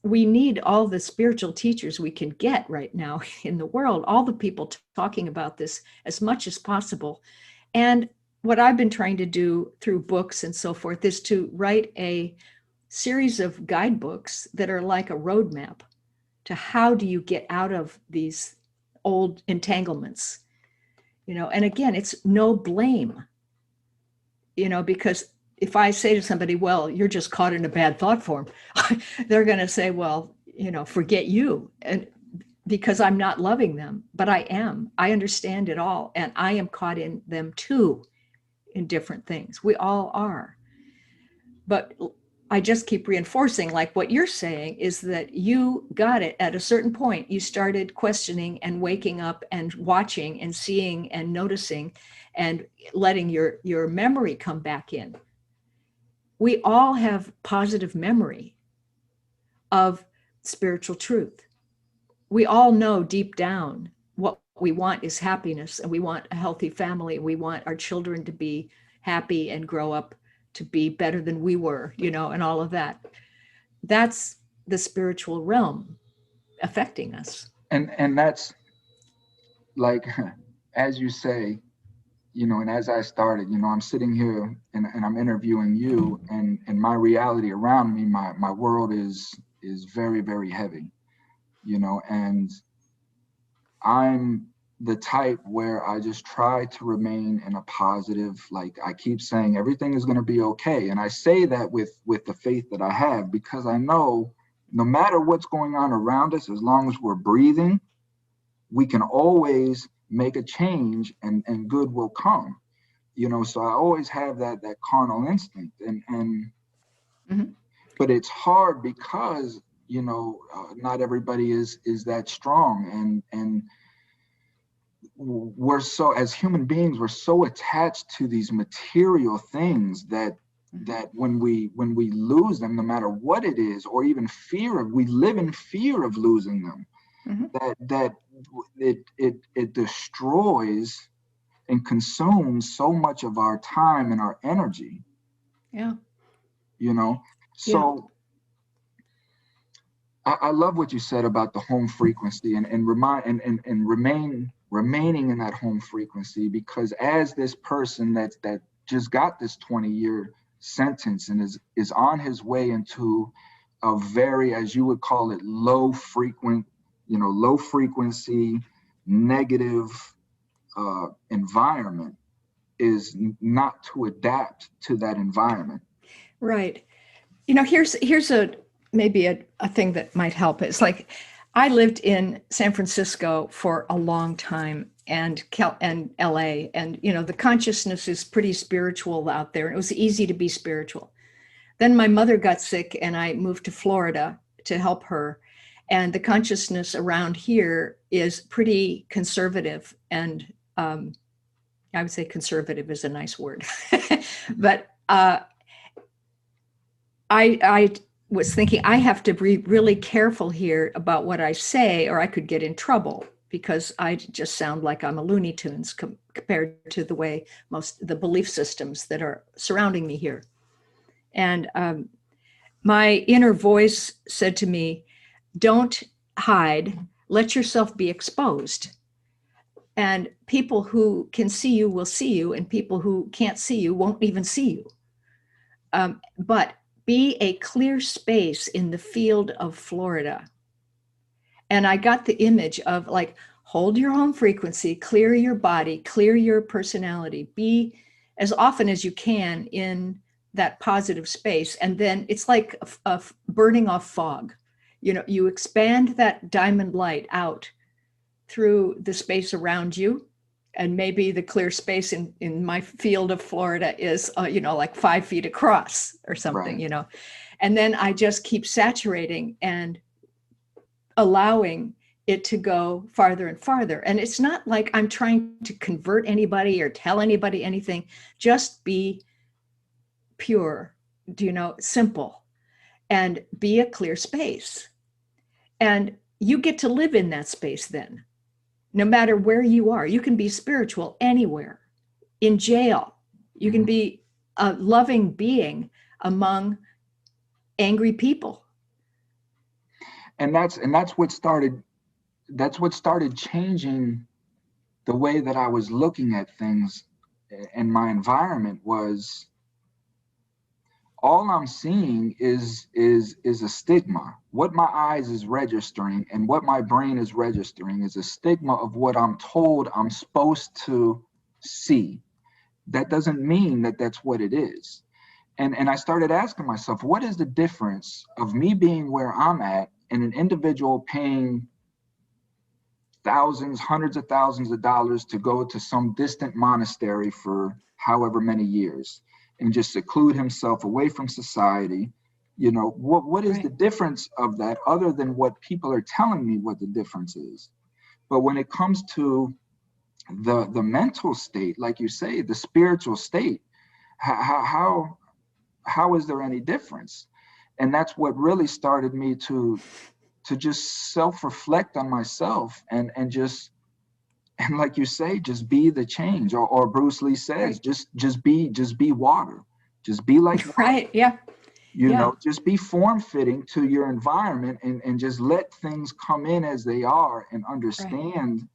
we need all the spiritual teachers we can get right now in the world, all the people talking about this as much as possible. And what I've been trying to do through books and so forth is to write a series of guidebooks that are like a roadmap to how do you get out of these old entanglements, and again, it's no blame, because if I say to somebody, well, you're just caught in a bad thought form, they're going to say, well, forget you. And because I'm not loving them, but I am. I understand it all. And I am caught in them too, in different things. We all are. But I just keep reinforcing, like what you're saying is that you got it at a certain point. You started questioning and waking up and watching and seeing and noticing and letting your memory come back in. We all have positive memory of spiritual truth. We all know deep down what we want is happiness, and we want a healthy family. We want our children to be happy and grow up to be better than we were, and all of that. That's the spiritual realm affecting us. And that's like, as you say, and as I started, I'm sitting here and I'm interviewing you, and my reality around me, my world is very, very heavy, and I'm the type where I just try to remain in a positive, like I keep saying, everything is going to be okay. And I say that with the faith that I have, because I know no matter what's going on around us, as long as we're breathing, we can always make a change, and good will come. So I always have that carnal instinct, and Mm-hmm. but it's hard because not everybody is that strong, and we're so, as human beings, we're so attached to these material things that when we lose them, no matter what it is, or even we live in fear of losing them. Mm-hmm. that it destroys and consumes so much of our time and our energy. Yeah. So yeah. I love what you said about the home frequency, and remaining in that home frequency, because as this person that just got this 20-year sentence and is on his way into a very, as you would call it, low frequency, negative environment, is not to adapt to that environment. Right. Here's maybe a thing that might help. It's like, I lived in San Francisco for a long time, and LA, and the consciousness is pretty spiritual out there. It was easy to be spiritual. Then my mother got sick, and I moved to Florida to help her. And the consciousness around here is pretty conservative, and I would say conservative is a nice word, but I was thinking, I have to be really careful here about what I say, or I could get in trouble, because I just sound like I'm a Looney Tunes compared to the way most the belief systems that are surrounding me here. And my inner voice said to me, don't hide, let yourself be exposed. And people who can see you will see you, and people who can't see you won't even see you. But be a clear space in the field of Florida. And I got the image of, like, hold your home frequency, clear your body, clear your personality, be as often as you can in that positive space. And then it's like a burning off fog. You expand that diamond light out through the space around you. And maybe the clear space in my field of Florida is, like 5 feet across or something, right. And then I just keep saturating and allowing it to go farther and farther. And it's not like I'm trying to convert anybody or tell anybody anything. Just be pure, simple, and be a clear space. And you get to live in that space then, no matter where you are. You can be spiritual anywhere, in jail. You can be a loving being among angry people. And that's what started changing the way that I was looking at things in my environment. Was all I'm seeing is a stigma. What my eyes is registering and what my brain is registering is a stigma of what I'm told I'm supposed to see. That doesn't mean that that's what it is. And I started asking myself, what is the difference of me being where I'm at and an individual paying thousands, hundreds of thousands of dollars to go to some distant monastery for however many years and just seclude himself away from society? What is the difference of that, other than what people are telling me what the difference is? But when it comes to the mental state, like you say, the spiritual state, how is there any difference? And that's what really started me to just self-reflect on myself and like you say, just be the change, or Bruce Lee says, just be water, just be like water. Right. Yeah. Just be form-fitting to your environment and just let things come in as they are, and understand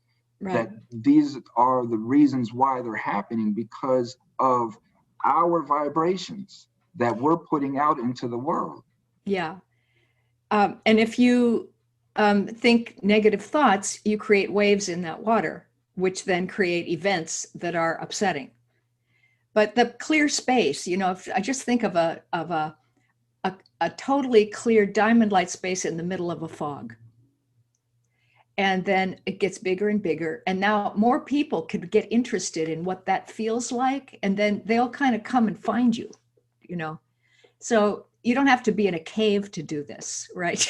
that these are the reasons why they're happening, because of our vibrations that we're putting out into the world. Yeah. And if you think negative thoughts, you create waves in that water, which then create events that are upsetting. But the clear space, if I just think of a totally clear diamond light space in the middle of a fog, and then it gets bigger and bigger, and now more people could get interested in what that feels like, and then they'll kind of come and find you, So you don't have to be in a cave to do this, right?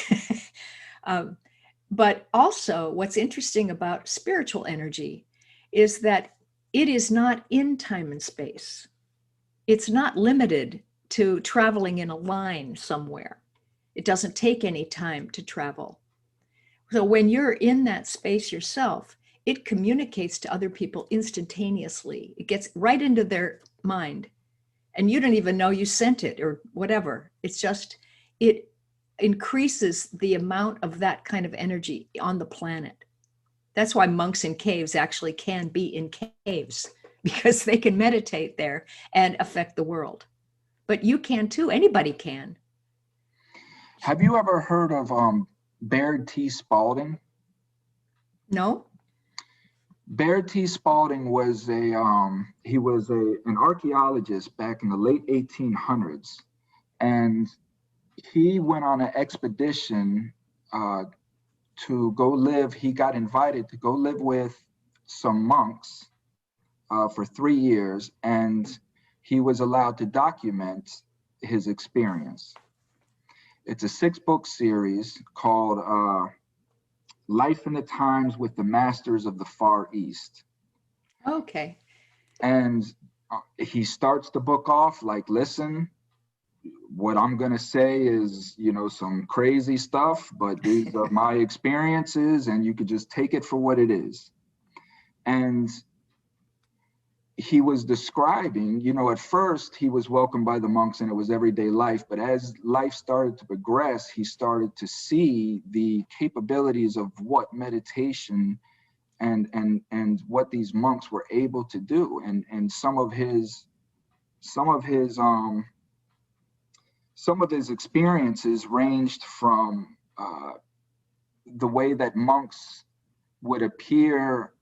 But also, what's interesting about spiritual energy is that it is not in time and space. It's not limited to traveling in a line somewhere. It doesn't take any time to travel. So when you're in that space yourself, it communicates to other people instantaneously. It gets right into their mind, and you don't even know you sent it or whatever. It's just, it increases the amount of that kind of energy on the planet. That's why monks in caves actually can be in caves, because they can meditate there and affect the world. But you can too. Anybody can. Have you ever heard of Baird T. Spalding? No. Baird T. Spalding was an archaeologist back in the late 1800s, and he went on an expedition to go live. He got invited to go live with some monks for 3 years, and he was allowed to document his experience. It's a 6-book series called Life in the Times with the Masters of the Far East. Okay. And he starts the book off like, listen, what I'm going to say is, some crazy stuff, but these are my experiences, and you could just take it for what it is. And he was describing, at first he was welcomed by the monks and it was everyday life, but as life started to progress, he started to see the capabilities of what meditation and what these monks were able to do. And some of his experiences ranged from the way that monks would appear.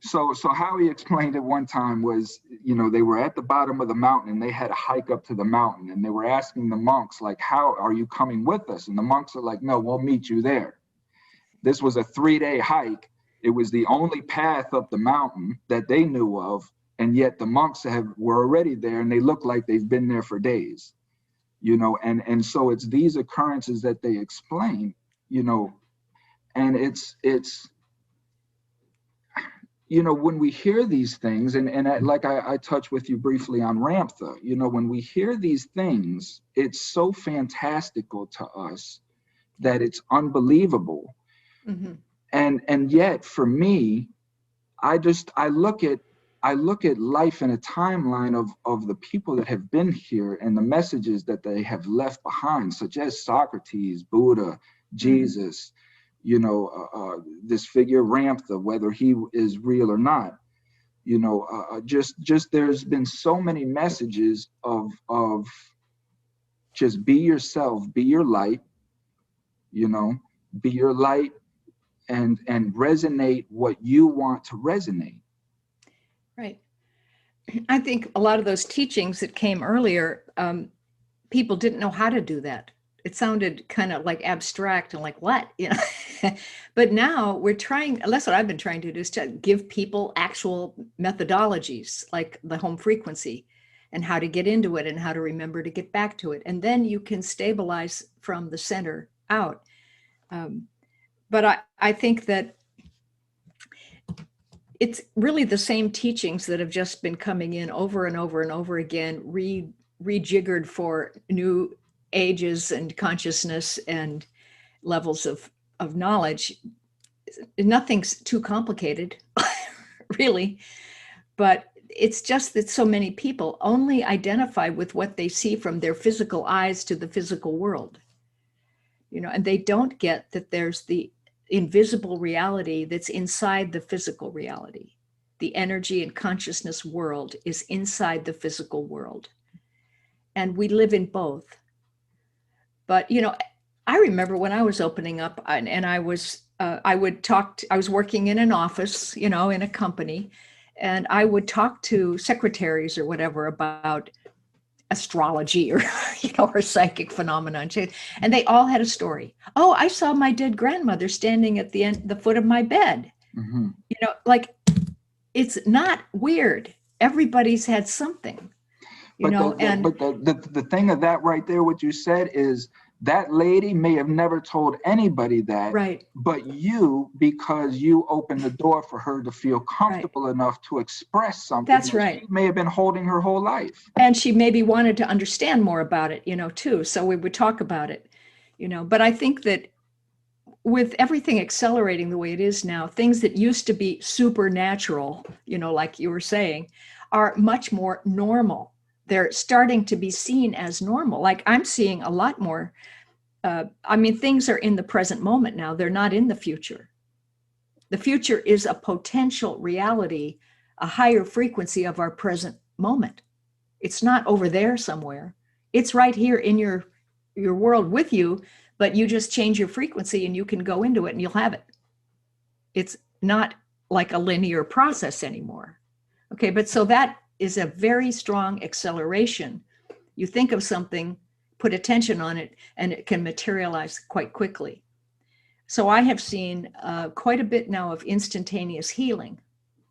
So how he explained it one time was, they were at the bottom of the mountain and they had to hike up to the mountain, and they were asking the monks, like, how are you coming with us? And the monks are like, no, we'll meet you there. This was a 3-day hike. It was the only path up the mountain that they knew of. And yet the monks were already there, and they look like they've been there for days, and so it's these occurrences that they explain, And it's when we hear these things, and like I touched with you briefly on Ramtha, when we hear these things, it's so fantastical to us that it's unbelievable. Mm-hmm. And yet for me, I look at life in a timeline of the people that have been here and the messages that they have left behind, such as Socrates, Buddha, Jesus, this figure Ramtha, whether he is real or not. Just there's been so many messages of just be yourself, be your light, be your light, and resonate what you want to resonate. Right. I think a lot of those teachings that came earlier, people didn't know how to do that. It sounded kind of like abstract and like what, But now we're trying, that's what I've been trying to do, is to give people actual methodologies like the home frequency and how to get into it and how to remember to get back to it. And then you can stabilize from the center out. But I think that it's really the same teachings that have just been coming in over and over and over again, rejiggered for new ages and consciousness and levels of knowledge. Nothing's too complicated, really, but it's just that so many people only identify with what they see from their physical eyes to the physical world, and they don't get that there's the invisible reality that's inside the physical reality. The energy and consciousness world is inside the physical world. And we live in both. But, I remember when I was opening up and I was working in an office, in a company, and I would talk to secretaries or whatever about astrology or, or psychic phenomenon. And they all had a story. Oh, I saw my dead grandmother standing at the foot of my bed. Mm-hmm. Like, it's not weird. Everybody's had something, But the thing of that right there, what you said is that lady may have never told anybody that, right? But you, because you opened the door for her to feel comfortable enough to express something. That's right. She may have been holding her whole life. And she maybe wanted to understand more about it, too. So we would talk about it, But I think that with everything accelerating the way it is now, things that used to be supernatural, like you were saying, are much more normal. They're starting to be seen as normal. Like I'm seeing a lot more. Things are in the present moment now. They're not in the future. The future is a potential reality, a higher frequency of our present moment. It's not over there somewhere. It's right here in your world with you, but you just change your frequency and you can go into it and you'll have it. It's not like a linear process anymore. Okay, but so that is a very strong acceleration. You think of something, put attention on it, and it can materialize quite quickly. So I have seen quite a bit now of instantaneous healing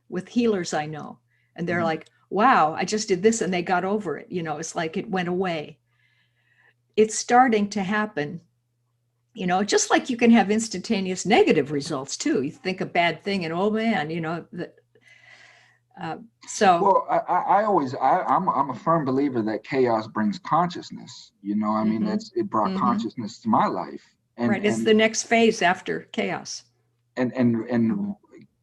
with healers I know. And they're like, wow, I just did this and they got over it. It's like it went away. It's starting to happen, just like you can have instantaneous negative results too. You think a bad thing and, oh man, Well, I'm a firm believer that chaos brings consciousness. It brought consciousness to my life. And it's the next phase after chaos. And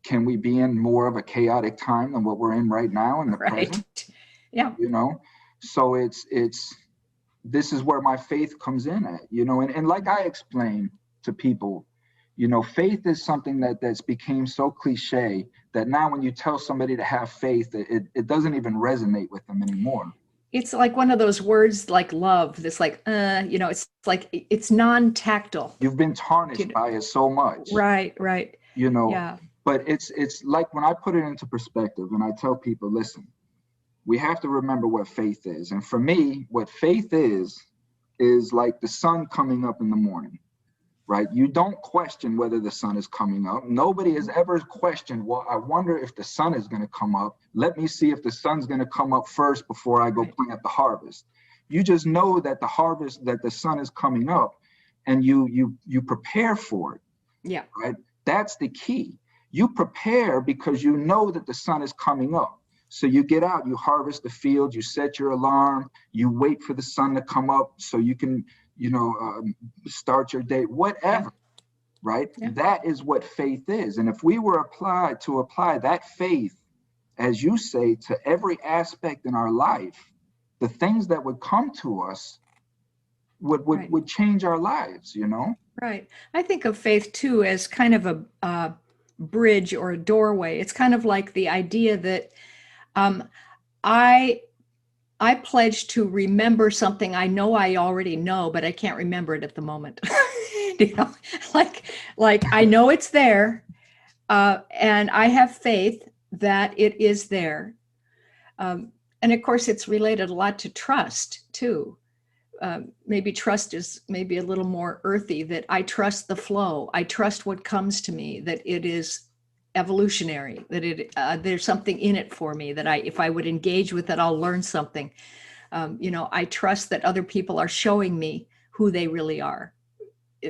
can we be in more of a chaotic time than what we're in right now in the present? Yeah. So this is where my faith comes in at, and like I explain to people, faith is something that's became so cliche that now when you tell somebody to have faith, it doesn't even resonate with them anymore. It's like one of those words like love, that's like, it's like, it's non-tactile. You've been tarnished by it so much. Right. Yeah. But it's like when I put it into perspective and I tell people, listen, we have to remember what faith is. And for me, what faith is like the sun coming up in the morning. Right? You don't question whether the sun is coming up. Nobody has ever questioned, well, I wonder if the sun is going to come up. Let me see if the sun's going to come up first before I go plant the harvest. You just know that the sun is coming up and you prepare for it. Yeah. right? That's the key. You prepare because you know that the sun is coming up. So you get out, you harvest the field, you set your alarm, you wait for the sun to come up so you can, start your day, whatever, right? Yeah. That is what faith is. And if we were to apply that faith, as you say, to every aspect in our life, the things that would come to us would change our lives, Right. I think of faith too as kind of a bridge or a doorway. It's kind of like the idea that I pledge to remember something I know I already know, but I can't remember it at the moment. Like I know it's there, and I have faith that it is there. And of course, it's related a lot to trust too. Maybe trust is maybe a little more earthy, that I trust the flow. I trust what comes to me, that it is evolutionary, that there's something in it for me, that if I would engage with it, I'll learn something. I trust that other people are showing me who they really are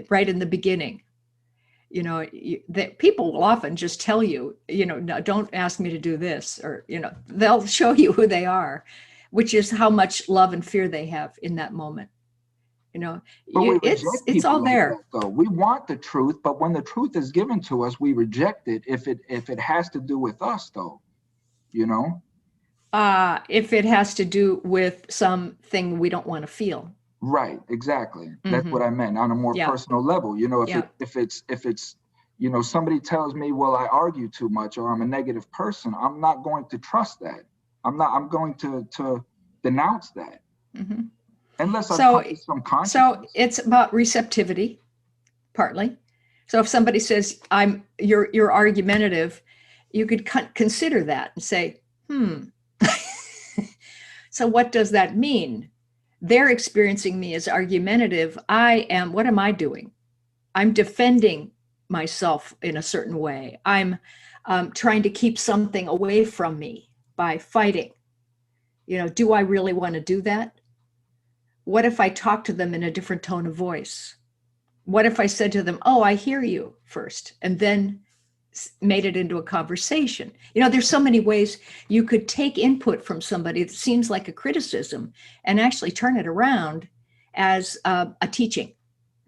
right in the beginning. That people will often just tell you, no, don't ask me to do this, or, they'll show you who they are, which is how much love and fear they have in that moment. But we it's reject all people like there. that, though. We want the truth, but when the truth is given to us, we reject it if it has to do with us, though. If it has to do with something we don't want to feel. Right, exactly. That's what I meant on a more personal level. If it's somebody tells me, well, I argue too much or I'm a negative person, I'm not going to trust that. I'm going to denounce that. Mm-hmm. Unless I've come to some consciousness. So it's about receptivity, partly. So if somebody says you're argumentative, you could consider that and say, so what does that mean? They're experiencing me as argumentative. What am I doing? I'm defending myself in a certain way. I'm trying to keep something away from me by fighting. Do I really want to do that? What if I talk to them in a different tone of voice? What if I said to them, oh, I hear you first, and then made it into a conversation? There's so many ways you could take input from somebody that seems like a criticism and actually turn it around as a teaching.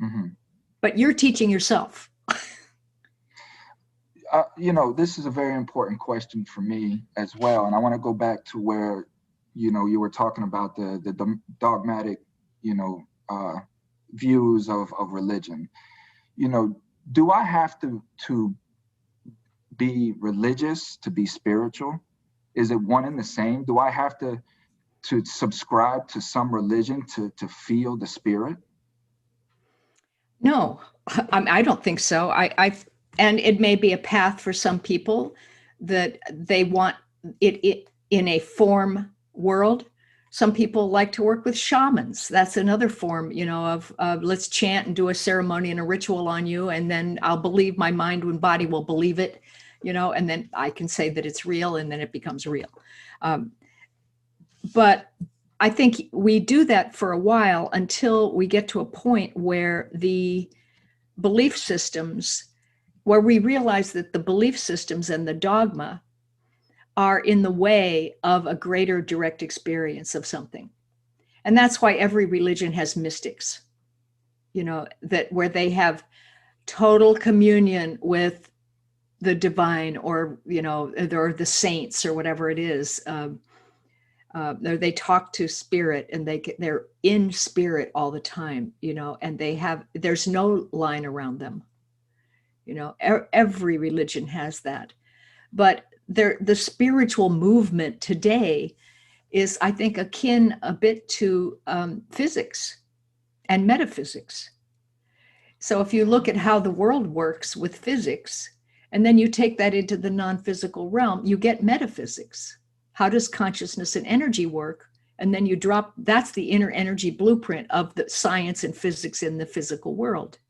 Mm-hmm. But you're teaching yourself. This is a very important question for me as well. And I want to go back to where, you were talking about the dogmatic, views of religion. Do I have to be religious to be spiritual? Is it one and the same? Do I have to subscribe to some religion to feel the spirit? No, I don't think so. And it may be a path for some people that they want it in a form world. Some people like to work with shamans. That's another form, of let's chant and do a ceremony and a ritual on you, and then I'll believe, my mind and body will believe it, and then I can say that it's real, and then it becomes real. But I think we do that for a while until we get to a point where the belief systems, where we realize that the belief systems and the dogma are in the way of a greater direct experience of something. And that's why every religion has mystics, that where they have total communion with the divine, or, or the saints, or whatever it is. They talk to spirit, and they're in spirit all the time, and there's no line around them. Every religion has that. But the spiritual movement today is, I think, akin a bit to physics and metaphysics. So if you look at how the world works with physics, and then you take that into the non-physical realm, you get metaphysics. How does consciousness and energy work? And then that's the inner energy blueprint of the science and physics in the physical world.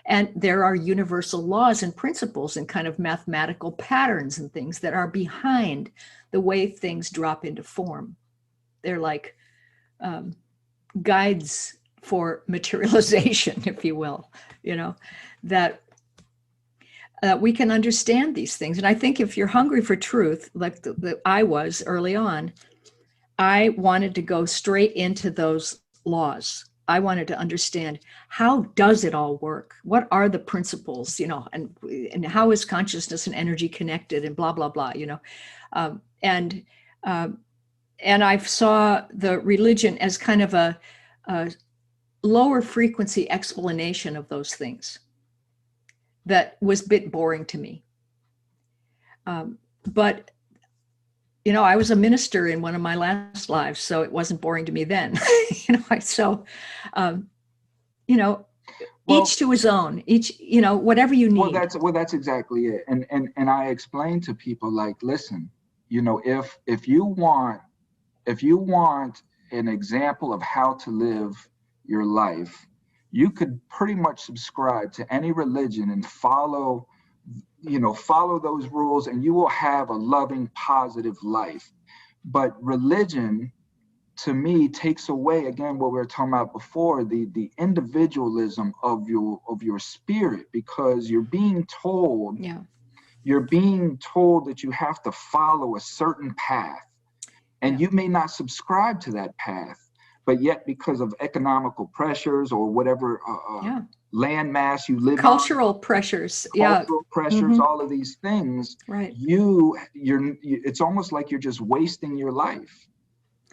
And there are universal laws and principles and kind of mathematical patterns and things that are behind the way things drop into form. They're like guides for materialization, if you will, that we can understand these things. And I think if you're hungry for truth, like I was early on, I wanted to go straight into those laws. I wanted to understand, how does it all work? What are the principles, and how is consciousness and energy connected, and blah, blah, blah, um, and and I saw the religion as kind of a lower frequency explanation of those things that was a bit boring to me. But I was a minister in one of my last lives, so it wasn't boring to me then. Well, each to his own. Each, whatever you need. That's exactly it. And I explain to people, like, listen, if you want an example of how to live your life, you could pretty much subscribe to any religion and follow those rules, and you will have a loving, positive life. But religion, to me, takes away, again, what we were talking about before, the individualism of your spirit, because you're being told that you have to follow a certain path, and you may not subscribe to that path, but yet, because of economical pressures or whatever landmass you live cultural pressures, all of these things, right? It's almost like you're just wasting your life,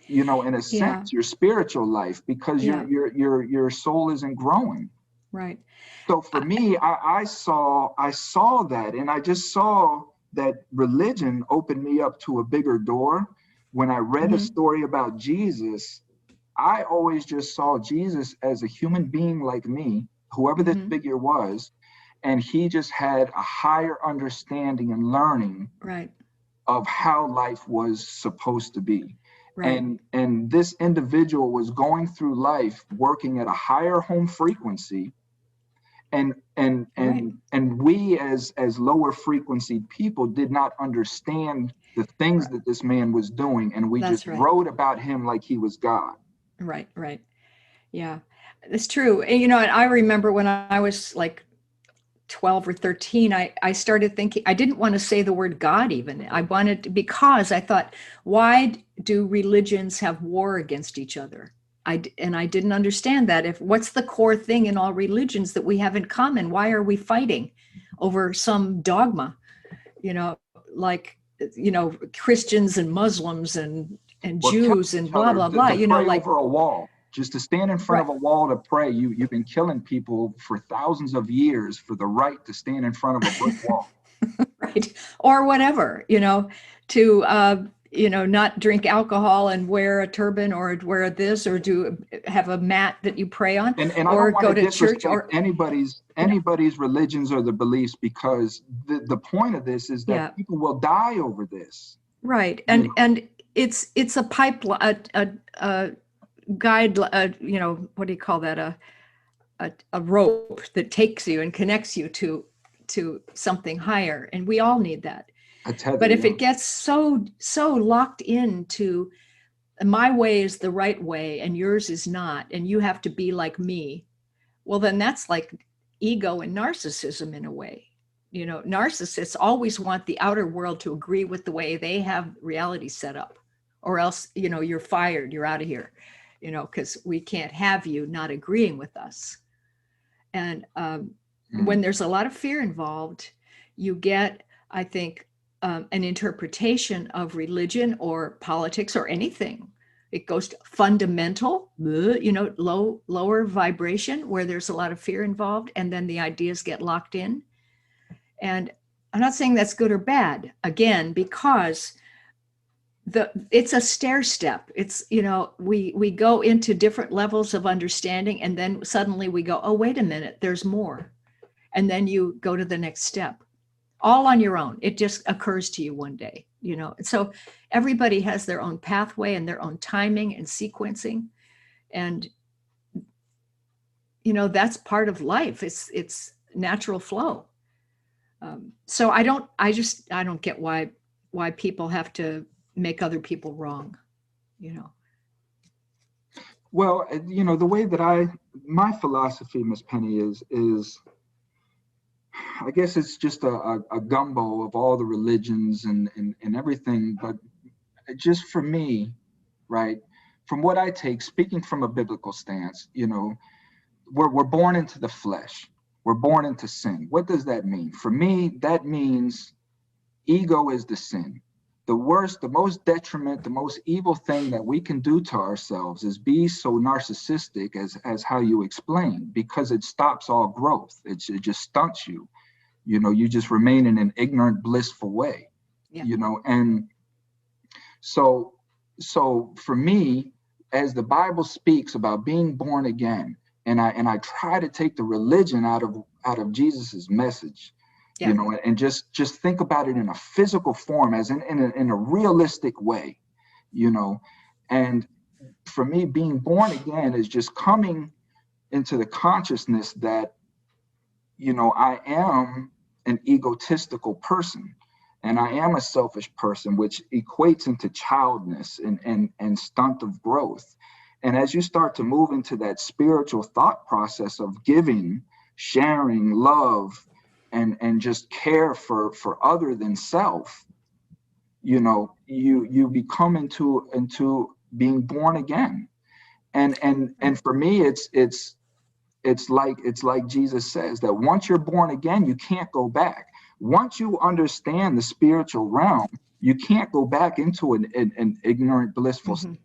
in a sense, your spiritual life, because your soul isn't growing. Right. So for me, I saw that, and I just saw that religion opened me up to a bigger door. When I read a story about Jesus, I always just saw Jesus as a human being like me, whoever this figure was, and he just had a higher understanding and learning of how life was supposed to be. Right. And this individual was going through life working at a higher home frequency, and we as lower frequency people did not understand the things that this man was doing, and we just wrote about him like he was God. Right. Yeah, it's true. And, I remember when I was like 12 or 13, I started thinking, I didn't want to say the word God even. I wanted to, because I thought, why do religions have war against each other? I didn't understand that. What's the core thing in all religions that we have in common? Why are we fighting over some dogma? Like, Christians and Muslims and Jews and blah, blah, blah, like over a wall. Just to stand in front of a wall to pray, you've been killing people for thousands of years for the right to stand in front of a brick wall. Right. Or whatever, to, not drink alcohol and wear a turban, or wear this, or have a mat that you pray on, or go to church, or anybody's religions or the beliefs, because the point of this is that people will die over this. Right. And it's a pipeline, a guide, what do you call that? A rope that takes you and connects you to something higher. And we all need that. But if it gets so locked into my way is the right way and yours is not, and you have to be like me, well, then that's like ego and narcissism in a way. Narcissists always want the outer world to agree with the way they have reality set up, or else, you're fired, you're out of here, because we can't have you not agreeing with us. And when there's a lot of fear involved, you get, I think, an interpretation of religion or politics or anything. It goes to fundamental, lower vibration, where there's a lot of fear involved, and then the ideas get locked in. And I'm not saying that's good or bad, again, because it's a stair step. It's, we go into different levels of understanding, and then suddenly we go, oh, wait a minute, there's more. And then you go to the next step, all on your own. It just occurs to you one day, So everybody has their own pathway and their own timing and sequencing. And, that's part of life. It's natural flow. So I don't get why people have to make other people wrong, Well, the way that my philosophy, Miss Penney, is I guess it's just a gumbo of all the religions and everything. But just for me, right, from what I take, speaking from a biblical stance, we're born into the flesh. We're born into sin. What does that mean? For me, that means ego is the sin. The worst, the most detriment, the most evil thing that we can do to ourselves is be so narcissistic as how you explained, because it stops all growth. It just stunts you. You just remain in an ignorant, blissful way. Yeah. And so for me, as the Bible speaks about being born again, and I try to take the religion out of Jesus's message. Yeah. And just think about it in a physical form, as in a realistic way, and for me, being born again is just coming into the consciousness that, I am an egotistical person, and I am a selfish person, which equates into childness and stunt of growth. And as you start to move into that spiritual thought process of giving, sharing, love, and just care for other than self, you become into being born again. And for me, it's like Jesus says, that once you're born again, you can't go back. Once you understand the spiritual realm, you can't go back into an ignorant, blissful state.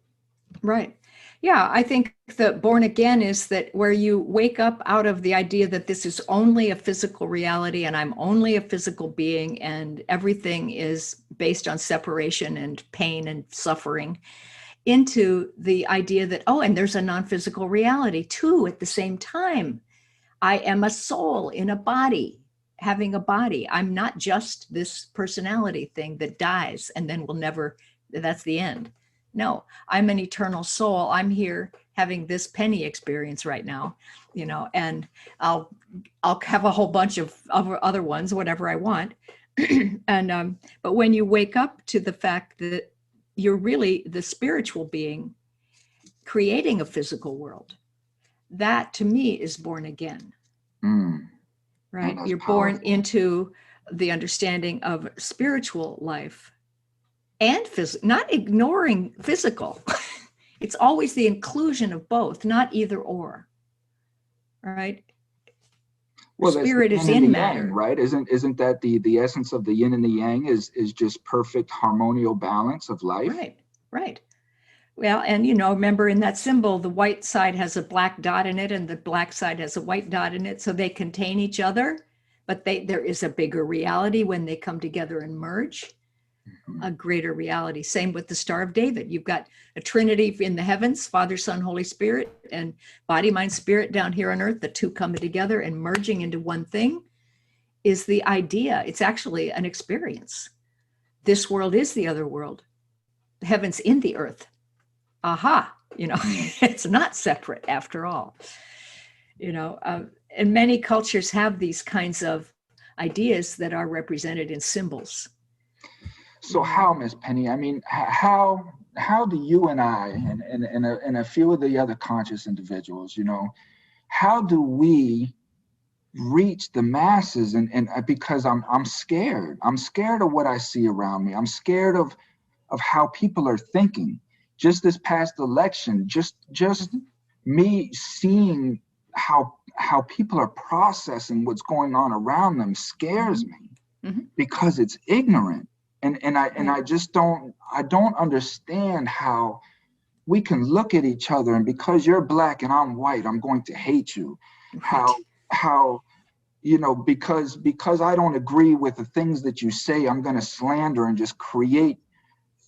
Right. Yeah, I think the born again is that where you wake up out of the idea that this is only a physical reality and I'm only a physical being and everything is based on separation and pain and suffering, into the idea that, oh, and there's a non-physical reality too at the same time. I am a soul in a body, having a body. I'm not just this personality thing that dies and then will never, that's the end. No, I'm an eternal soul. I'm here having this Penney experience right now, and I'll have a whole bunch of other ones, whatever I want. And but when you wake up to the fact that you're really the spiritual being creating a physical world, that to me is born again. Right? You're born into the understanding of spiritual life. And not ignoring physical. It's always the inclusion of both, not either or. Right? Well, spirit is in matter, yang, right? Isn't that the essence of the yin and the yang is just perfect harmonial balance of life? Right. Well, and remember in that symbol, the white side has a black dot in it and the black side has a white dot in it, so they contain each other, but there is a bigger reality when they come together and merge. A greater reality. Same with the Star of David. You've got a Trinity in the heavens, Father, Son, Holy Spirit, and body, mind, spirit down here on earth. The two coming together and merging into one thing is the idea. It's actually an experience. This world is the other world. The heavens in the earth. Aha, it's not separate after all. And many cultures have these kinds of ideas that are represented in symbols. So how, Miss Penney, I mean, how do you and I and a few of the other conscious individuals, how do we reach the masses? And because I'm scared. I'm scared of what I see around me. I'm scared of how people are thinking. Just this past election, just me seeing how people are processing what's going on around them scares me because it's ignorant. And I just don't understand how we can look at each other and because you're black and I'm white, I'm going to hate you. Right. How because I don't agree with the things that you say, I'm going to slander and just create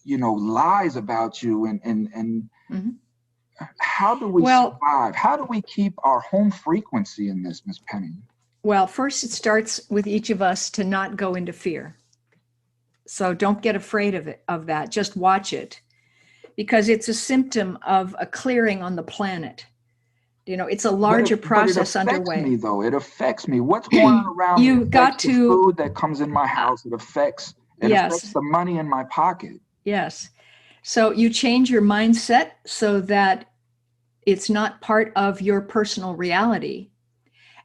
lies about you and how do we survive? How do we keep our home frequency in this, Miss Penney? Well, first it starts with each of us to not go into fear. So don't get afraid of that. Just watch it, because it's a symptom of a clearing on the planet. It's a larger process underway. It affects me. What's going on around me? You've got to the food that comes in my house. It affects the money in my pocket. Yes. So you change your mindset so that it's not part of your personal reality.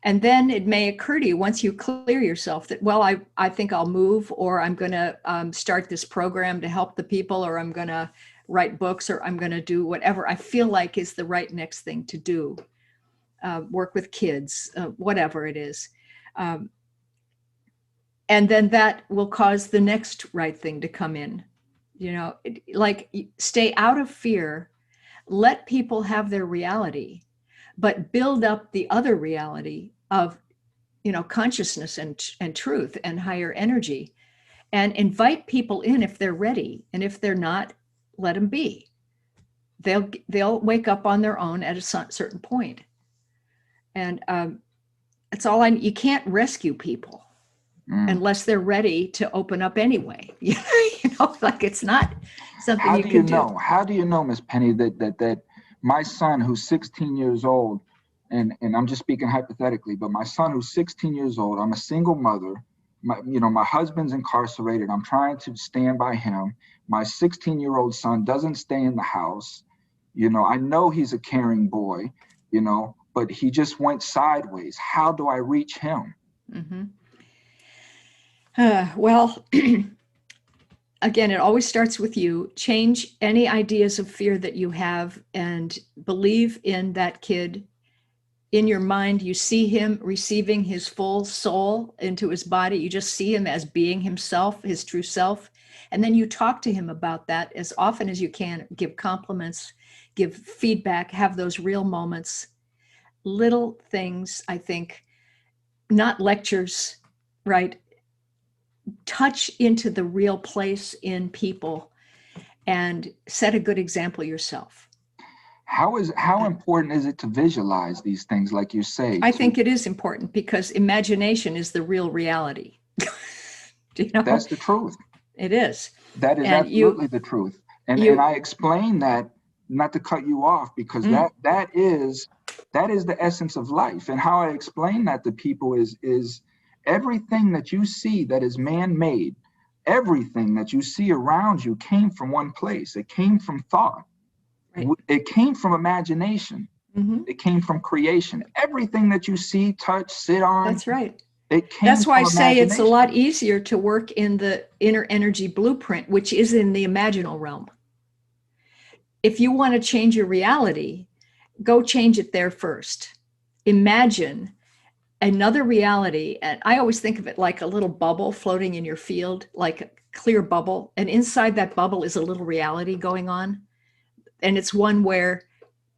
And then it may occur to you once you clear yourself that, well, I think I'll move, or I'm going to start this program to help the people, or I'm going to write books, or I'm going to do whatever I feel like is the right next thing to do. Work with kids, whatever it is. And then that will cause the next right thing to come in. Like stay out of fear, let people have their reality, but build up the other reality of, consciousness and truth and higher energy, and invite people in if they're ready. And if they're not, let them be. They'll wake up on their own at a certain point. And it's all you can't rescue people unless they're ready to open up anyway. Like it's not something you can do. How do you know, Miss Penney, that my son, who's 16 years old, and I'm just speaking hypothetically, but my son who's 16 years old, I'm a single mother, my husband's incarcerated, I'm trying to stand by him. My 16-year-old son doesn't stay in the house. I know he's a caring boy, but he just went sideways. How do I reach him? Mm-hmm. Well, again, it always starts with you. Change any ideas of fear that you have and believe in that kid. In your mind, you see him receiving his full soul into his body. You just see him as being himself, his true self. And then you talk to him about that as often as you can. Give compliments, give feedback, have those real moments. Little things, I think, not lectures, right? Touch into the real place in people and set a good example yourself. How important is it to visualize these things, like you say? I think it is important because imagination is the real reality. That's the truth. It is. That is absolutely the truth. And I explain that, not to cut you off, because that is the essence of life. And how I explain that to people is everything that you see that is man-made, everything that you see around you came from one place. It came from thought. Right. It came from imagination. Mm-hmm. It came from creation. Everything that you see, touch, sit on. That's right. That's why I say it's a lot easier to work in the inner energy blueprint, which is in the imaginal realm. If you want to change your reality, go change it there first. Imagine another reality. And I always think of it like a little bubble floating in your field, like a clear bubble. And inside that bubble is a little reality going on. And it's one where,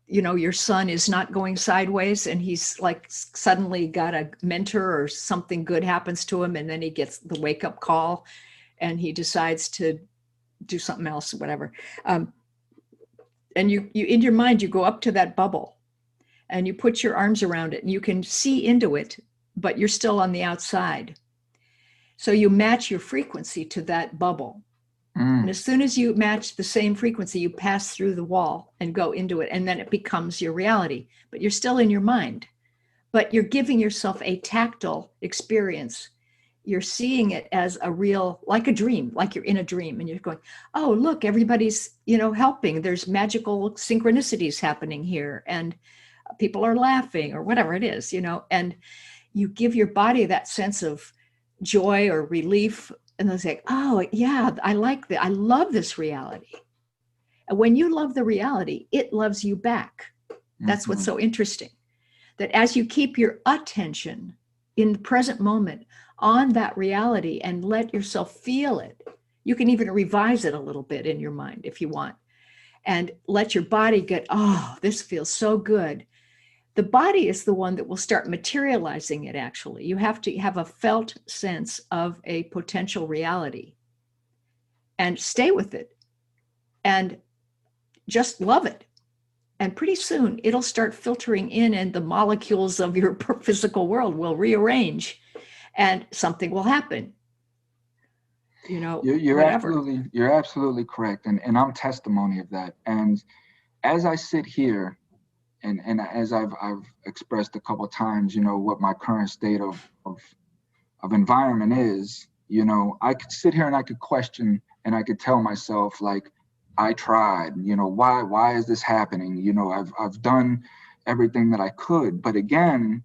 your son is not going sideways and he's like suddenly got a mentor or something good happens to him. And then he gets the wake up call and he decides to do something else, whatever. And you in your mind, you go up to that bubble and you put your arms around it and you can see into it, but you're still on the outside. So you match your frequency to that bubble. And as soon as you match the same frequency, you pass through the wall and go into it. And then it becomes your reality, but you're still in your mind, but you're giving yourself a tactile experience. You're seeing it as a real, like a dream, like you're in a dream and you're going, oh, look, everybody's, helping. There's magical synchronicities happening here and people are laughing or whatever it is, and you give your body that sense of joy or relief. And they'll say, oh, yeah, I like that. I love this reality. And when you love the reality, it loves you back. That's what's so interesting. That as you keep your attention in the present moment on that reality and let yourself feel it, you can even revise it a little bit in your mind if you want. And let your body get, oh, this feels so good. The body is the one that will start materializing it, actually. You have to have a felt sense of a potential reality and stay with it and just love it. And pretty soon it'll start filtering in and the molecules of your physical world will rearrange and something will happen. You're absolutely correct. And I'm testimony of that. And as I sit here, and as I've expressed a couple of times, what my current state of environment is, I could sit here and I could question and I could tell myself, like, I tried, why is this happening? I've done everything that I could. But again,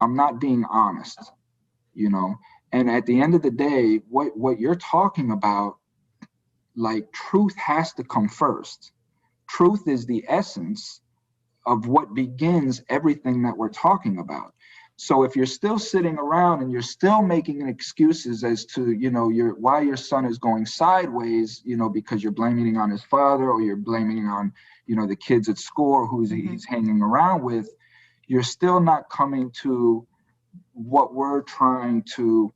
I'm not being honest, you know. And at the end of the day, what you're talking about, like, truth has to come first. Truth is the essence of what begins everything that we're talking about. So if you're still sitting around and you're still making excuses as to, you know, why your son is going sideways, you know, because you're blaming it on his father, or you're blaming it on, you know, the kids at school, or who he's hanging around with, you're still not coming to what we're trying to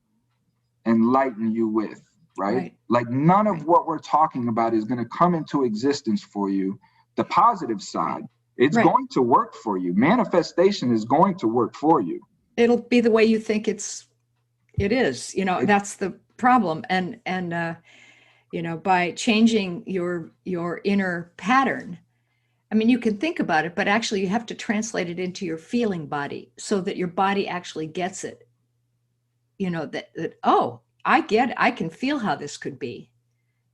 enlighten you with, right? Like, none of what we're talking about is going to come into existence for you. The positive side, it's going to work for you. Manifestation is going to work for you. It'll be the way you think it is, you know. That's the problem. And you know, by changing your inner pattern, I mean, you can think about it, but actually you have to translate it into your feeling body so that your body actually gets it. You know, that oh, I get it. I can feel how this could be,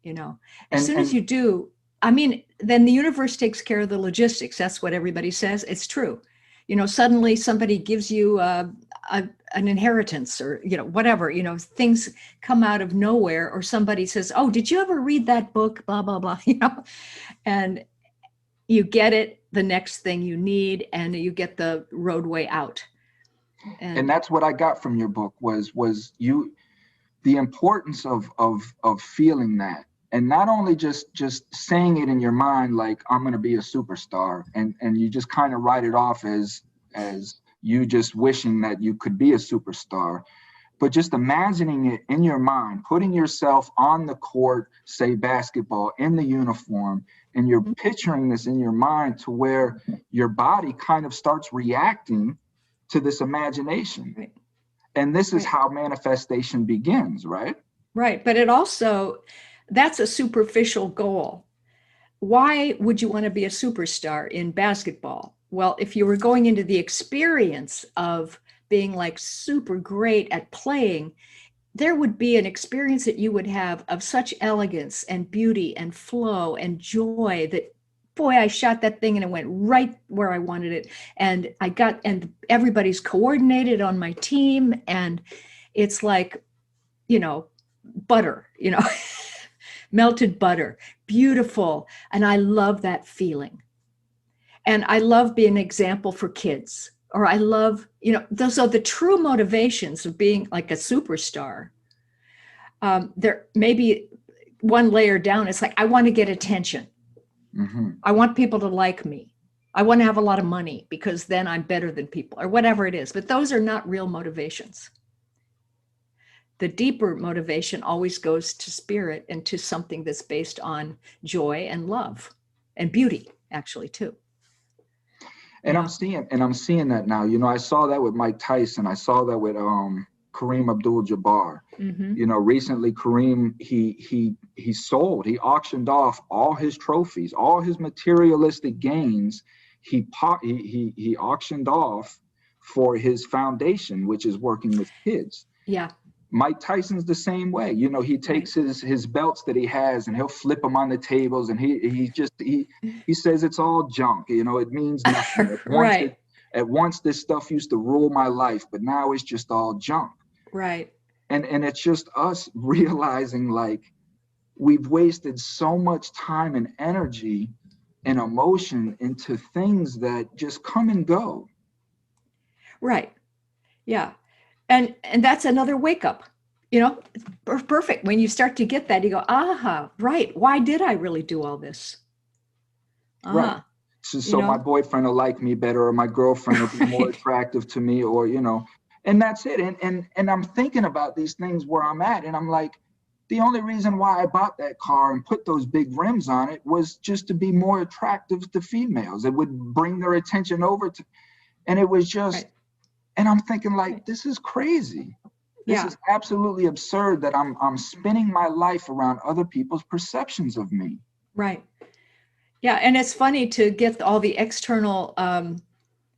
you know. As soon as you do, I mean, then the universe takes care of the logistics. That's what everybody says. It's true. You know, suddenly somebody gives you an inheritance, or, you know, whatever, you know, things come out of nowhere, or somebody says, oh, did you ever read that book? Blah, blah, blah, you know, and you get it, the next thing you need, and you get the roadway out. And that's what I got from your book was the importance of feeling that. And not only just saying it in your mind, like, I'm going to be a superstar, and you just kind of write it off as you just wishing that you could be a superstar, but just imagining it in your mind, putting yourself on the court, say basketball, in the uniform, and you're picturing this in your mind to where your body kind of starts reacting to this imagination. And this is how manifestation begins, right? Right. But it also, that's a superficial goal. Why would you want to be a superstar in basketball? Well, if you were going into the experience of being like super great at playing, there would be an experience that you would have of such elegance and beauty and flow and joy that, boy, I shot that thing and it went right where I wanted it. And and everybody's coordinated on my team. And it's like, you know, butter, you know, melted butter, beautiful. And I love that feeling. And I love being an example for kids, or I love, you know, those are the true motivations of being like a superstar. There maybe one layer down, it's like, I want to get attention. I want people to like me. I want to have a lot of money because then I'm better than people, or whatever it is. But those are not real motivations. The deeper motivation always goes to spirit and to something that's based on joy and love and beauty, actually, too. And I'm seeing that now. You know, I saw that with Mike Tyson. I saw that with Kareem Abdul-Jabbar. You know, recently Kareem, he auctioned off all his trophies, all his materialistic gains. He auctioned off for his foundation, which is working with kids. Yeah. Mike Tyson's the same way. You know, he takes his belts that he has and he'll flip them on the tables, and he says it's all junk. You know, it means nothing. At once this stuff used to rule my life, but now it's just all junk. Right. And it's just us realizing, like, we've wasted so much time and energy and emotion into things that just come and go. Right. Yeah. And that's another wake up, you know, perfect. When you start to get that, you go, aha, right. Why did I really do all this? Right. So my boyfriend will like me better, or my girlfriend will be more attractive to me, or, you know, and that's it. And I'm thinking about these things where I'm at, and I'm like, the only reason why I bought that car and put those big rims on it was just to be more attractive to females. It would bring their attention over to, and it was just, and I'm thinking, like, this is crazy. This is absolutely absurd that I'm spinning my life around other people's perceptions of me. Right. Yeah. And it's funny to get all the external,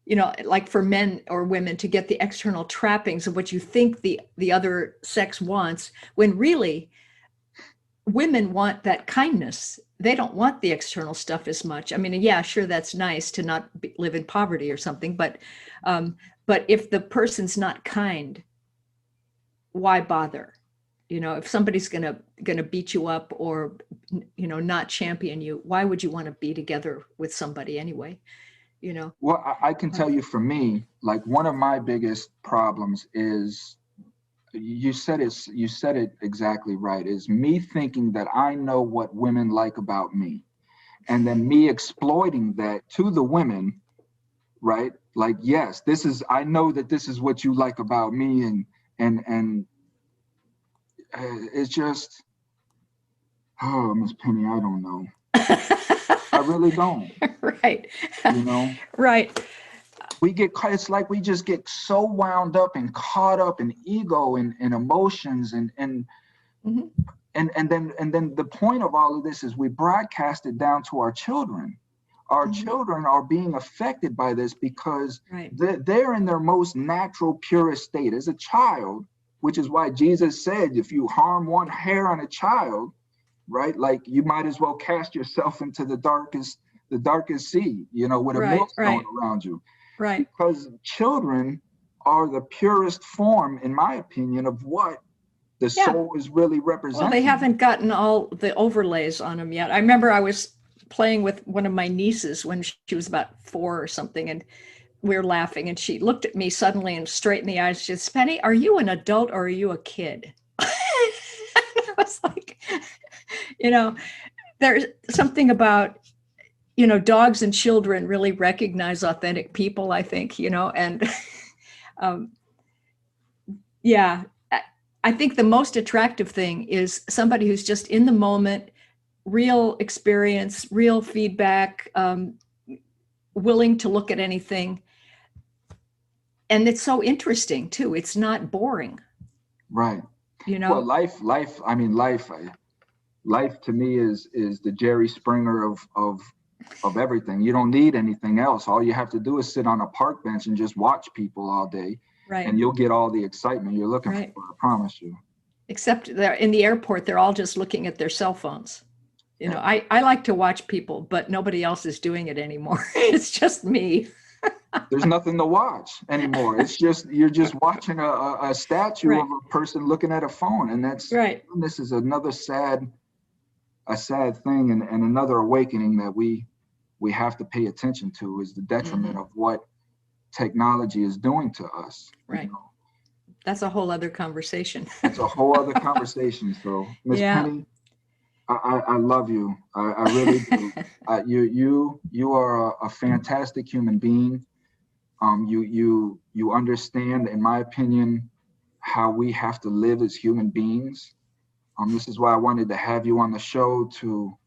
you know, like for men or women, to get the external trappings of what you think the other sex wants, when really women want that kindness they don't want the external stuff as much. I mean, yeah, sure, that's nice to not live in poverty or something, but if the person's not kind, why bother? You know, if somebody's gonna beat you up or, you know, not champion you, why would you want to be together with somebody anyway? You know. Well, I can tell you, for me, like, one of my biggest problems is, you said it exactly right, is me thinking that I know what women like about me, and then me exploiting that to the women, right? Like, yes, I know that this is what you like about me, and it's just, oh, Miss Penny, I don't know. I really don't. Right. You know? Right. It's like we just get so wound up and caught up in ego and emotions, and Mhm. and then the point of all of this is we broadcast it down to our children. Our children are being affected by this because Right. they're in their most natural, purest state as a child, which is why Jesus said, if you harm one hair on a child, right, like, you might as well cast yourself into the darkest sea, you know, with a Right. millstone Right. around you. Right. Because children are the purest form, in my opinion, of what the Yeah. soul is really Well, representing. they haven't gotten all the overlays on them yet. I remember I was playing with one of my nieces when she was about 4 or something, and we were laughing, and she looked at me suddenly and straight in the eyes. She said, "Penny, are you an adult or are you a kid?" I was like, you know, there's something about, you know, dogs and children really recognize authentic people, I think, you know, and um, yeah, I think the most attractive thing is somebody who's just in the moment, real experience, real feedback, willing to look at anything. And it's so interesting too. It's not boring. Right. You know? Well, life to me is the Jerry Springer of everything. You don't need anything else. All you have to do is sit on a park bench and just watch people all day, Right. and you'll get all the excitement you're looking for, I promise you. Except they're in the airport, they're all just looking at their cell phones. You know, I like to watch people, but nobody else is doing it anymore. It's just me. There's nothing to watch anymore. It's just, you're just watching a statue Right. of a person looking at a phone. And that's right. This is another sad thing, and another awakening that we have to pay attention to, is the detriment of what technology is doing to us. Right. You know? That's a whole other conversation. That's a whole other conversation. So, Miss Penny, I love you. I really do. You are a fantastic human being. You understand, in my opinion, how we have to live as human beings. This is why I wanted to have you on the show, to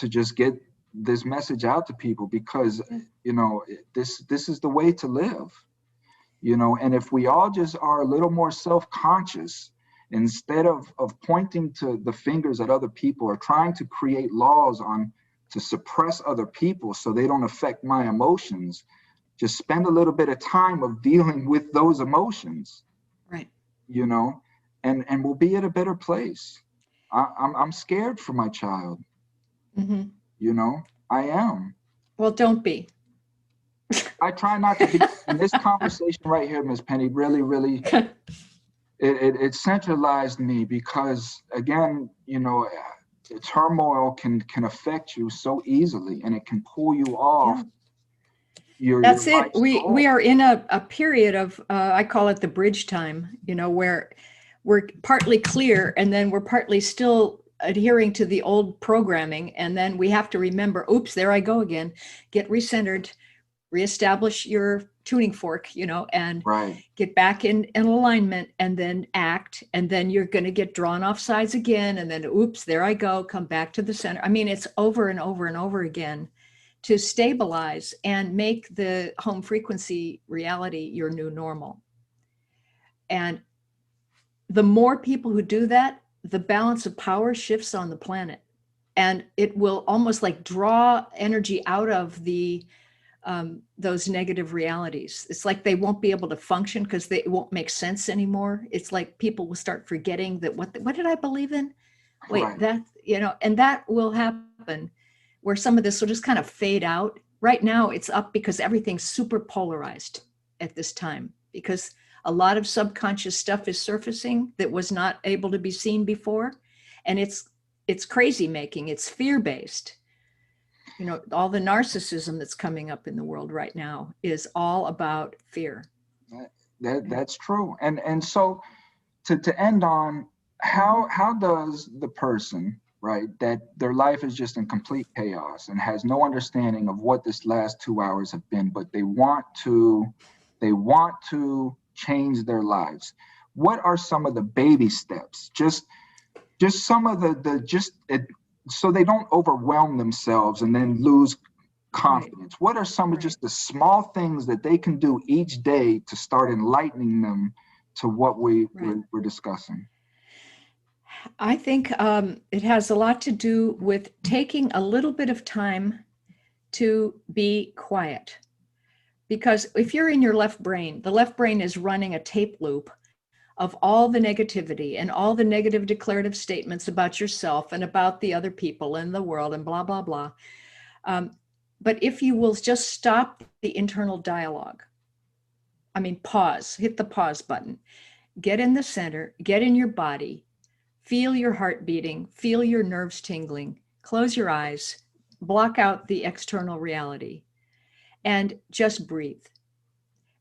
just get this message out to people, because, you know, this is the way to live. You know, and if we all just are a little more self-conscious, instead of pointing to the fingers at other people, or trying to create laws to suppress other people so they don't affect my emotions, just spend a little bit of time of dealing with those emotions. Right. You know, and we'll be at a better place. I'm scared for my child. You know, I am. Well, don't be. I try not to be. In this conversation right here, Ms. Penny, really, it centralized me, because, again, you know, turmoil can affect you so easily, and it can pull you off. That's it. We are in a period of, I call it the bridge time, you know, where we're partly clear, and then we're partly still adhering to the old programming. And then we have to remember, oops, there I go again, get recentered, reestablish your tuning fork, you know, and get back in alignment, and then act. And then you're going to get drawn off sides again. And then, oops, there I go, come back to the center. I mean, it's over and over and over again, to stabilize and make the home frequency reality your new normal. And the more people who do that, the balance of power shifts on the planet. And it will almost like draw energy out of those negative realities. It's like they won't be able to function because it won't make sense anymore. It's like people will start forgetting that what did I believe in? wait, Right. that, and that will happen where some of this will just kind of fade out. Right now it's up because everything's super polarized at this time, because a lot of subconscious stuff is surfacing that was not able to be seen before. And it's crazy making, it's fear-based. All the narcissism that's coming up in the world right now is all about fear. That's true. And so to end on, how does the person, right, that their life is just in complete chaos and has no understanding of what this last 2 hours have been, but they want to change their lives, what are some of the baby steps, just some of so they don't overwhelm themselves and then lose confidence? Right. What are some of just the small things that they can do each day to start enlightening them to what we're discussing? I think it has a lot to do with taking a little bit of time to be quiet. Because if you're in your left brain, the left brain is running a tape loop of all the negativity and all the negative declarative statements about yourself and about the other people and the world and blah, blah, blah. But if you will just stop the internal dialogue, pause, hit the pause button, get in the center, get in your body, feel your heart beating, feel your nerves tingling, close your eyes, block out the external reality, and just breathe.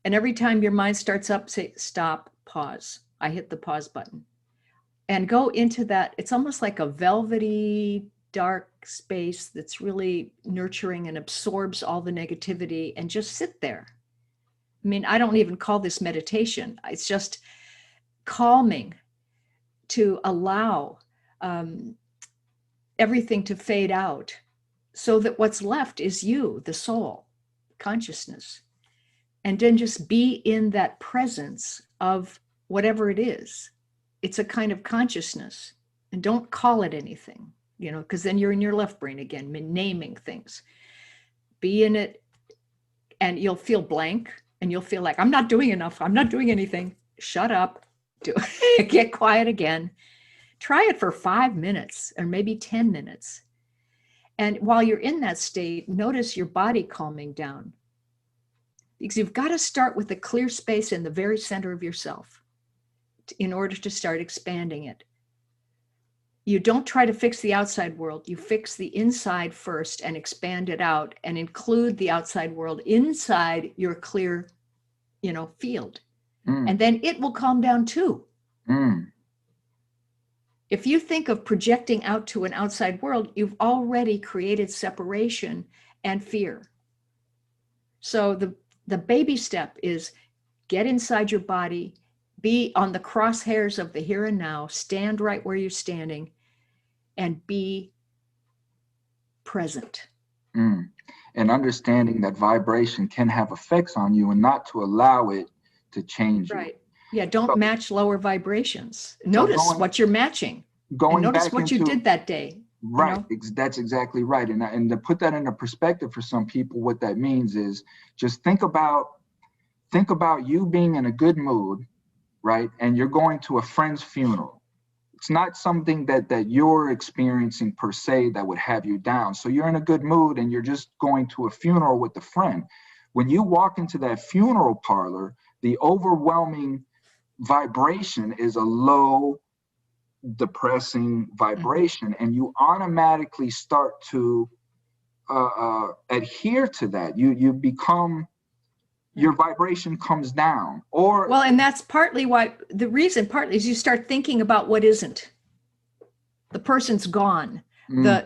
And every time your mind starts up, say, stop, pause. I hit the pause button. And go into that. It's almost like a velvety, dark space that's really nurturing and absorbs all the negativity, and just sit there. I don't even call this meditation. It's just calming to allow everything to fade out so that what's left is you, the soul, consciousness. And then just be in that presence of whatever it is. It's a kind of consciousness. And don't call it anything, because then you're in your left brain again, naming things. Be in it, and you'll feel blank, and you'll feel like, I'm not doing enough. I'm not doing anything. Shut up. Get quiet again. Try it for 5 minutes or maybe 10 minutes. And while you're in that state, notice your body calming down. Because you've got to start with a clear space in the very center of yourself in order to start expanding it. You don't try to fix the outside world. You fix the inside first and expand it out and include the outside world inside your clear, field. And then it will calm down too. If you think of projecting out to an outside world, you've already created separation and fear. So the baby step is get inside your body, be on the crosshairs of the here and now, stand right where you're standing, and be present. And understanding that vibration can have effects on you and not to allow it to change you. Right. Yeah, don't match lower vibrations. Notice what you're matching. And notice what you did that day. Right. That's exactly right. And to put that into perspective for some people, what that means is just think about you being in a good mood, right? And you're going to a friend's funeral. It's not something that you're experiencing per se that would have you down. So you're in a good mood and you're just going to a funeral with a friend. When you walk into that funeral parlor, the overwhelming vibration is a low, depressing vibration, and you automatically start to adhere to that. You become, your vibration comes down. And that's partly why, the reason partly is you start thinking about what isn't. The person's gone.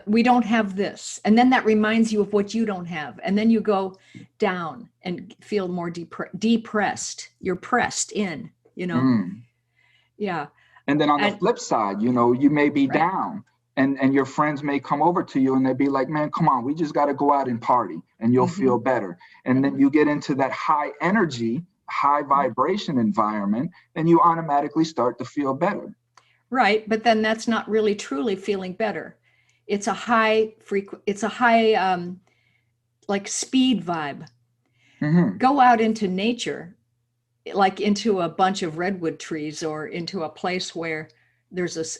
We don't have this. And then that reminds you of what you don't have. And then you go down and feel more depressed. You're pressed in, Yeah. And then on the flip side, you may be down and your friends may come over to you and they'd be like, man, come on, we just got to go out and party and you'll feel better. And then you get into that high energy, high vibration environment and you automatically start to feel better. Right. But then that's not really truly feeling better. It's a high like speed vibe. Go out into nature, like into a bunch of redwood trees or into a place where there's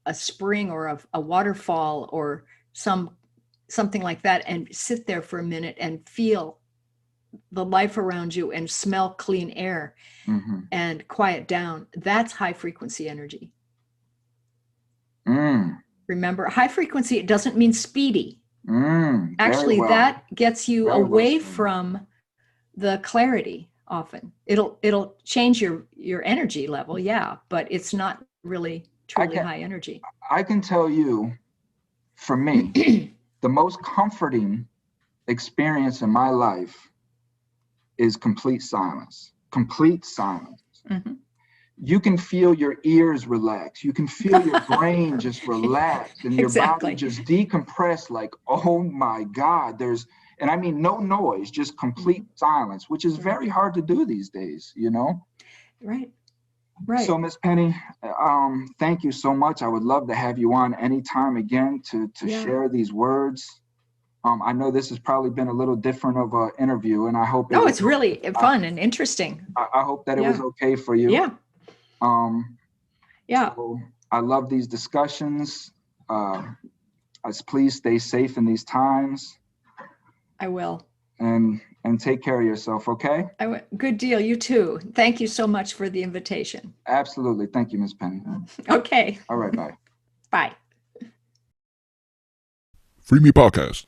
a a spring or a waterfall or something like that, and sit there for a minute and feel the life around you and smell clean air and quiet down. That's high frequency energy. Remember, high frequency, it doesn't mean speedy. Actually, well. that gets you Very away well from the clarity often. It'll change your energy level, yeah, but it's not really truly high energy. I can tell you, for me, the most comforting experience in my life is complete silence. Complete silence. You can feel your ears relax. You can feel your brain just relax and your body just decompress, like, oh my God, and I mean, no noise, just complete silence, which is very hard to do these days, you know? Right. So Ms. Penney, thank you so much. I would love to have you on anytime again to share these words. I know this has probably been a little different of an interview, and I hope it's really fun and interesting. I hope that it was okay for you. Yeah. So I love these discussions. Please stay safe in these times. I will. And take care of yourself, okay? Good deal. You too. Thank you so much for the invitation. Absolutely. Thank you, Ms. Penney. Okay. All right, bye. Bye. Freeme Podcast.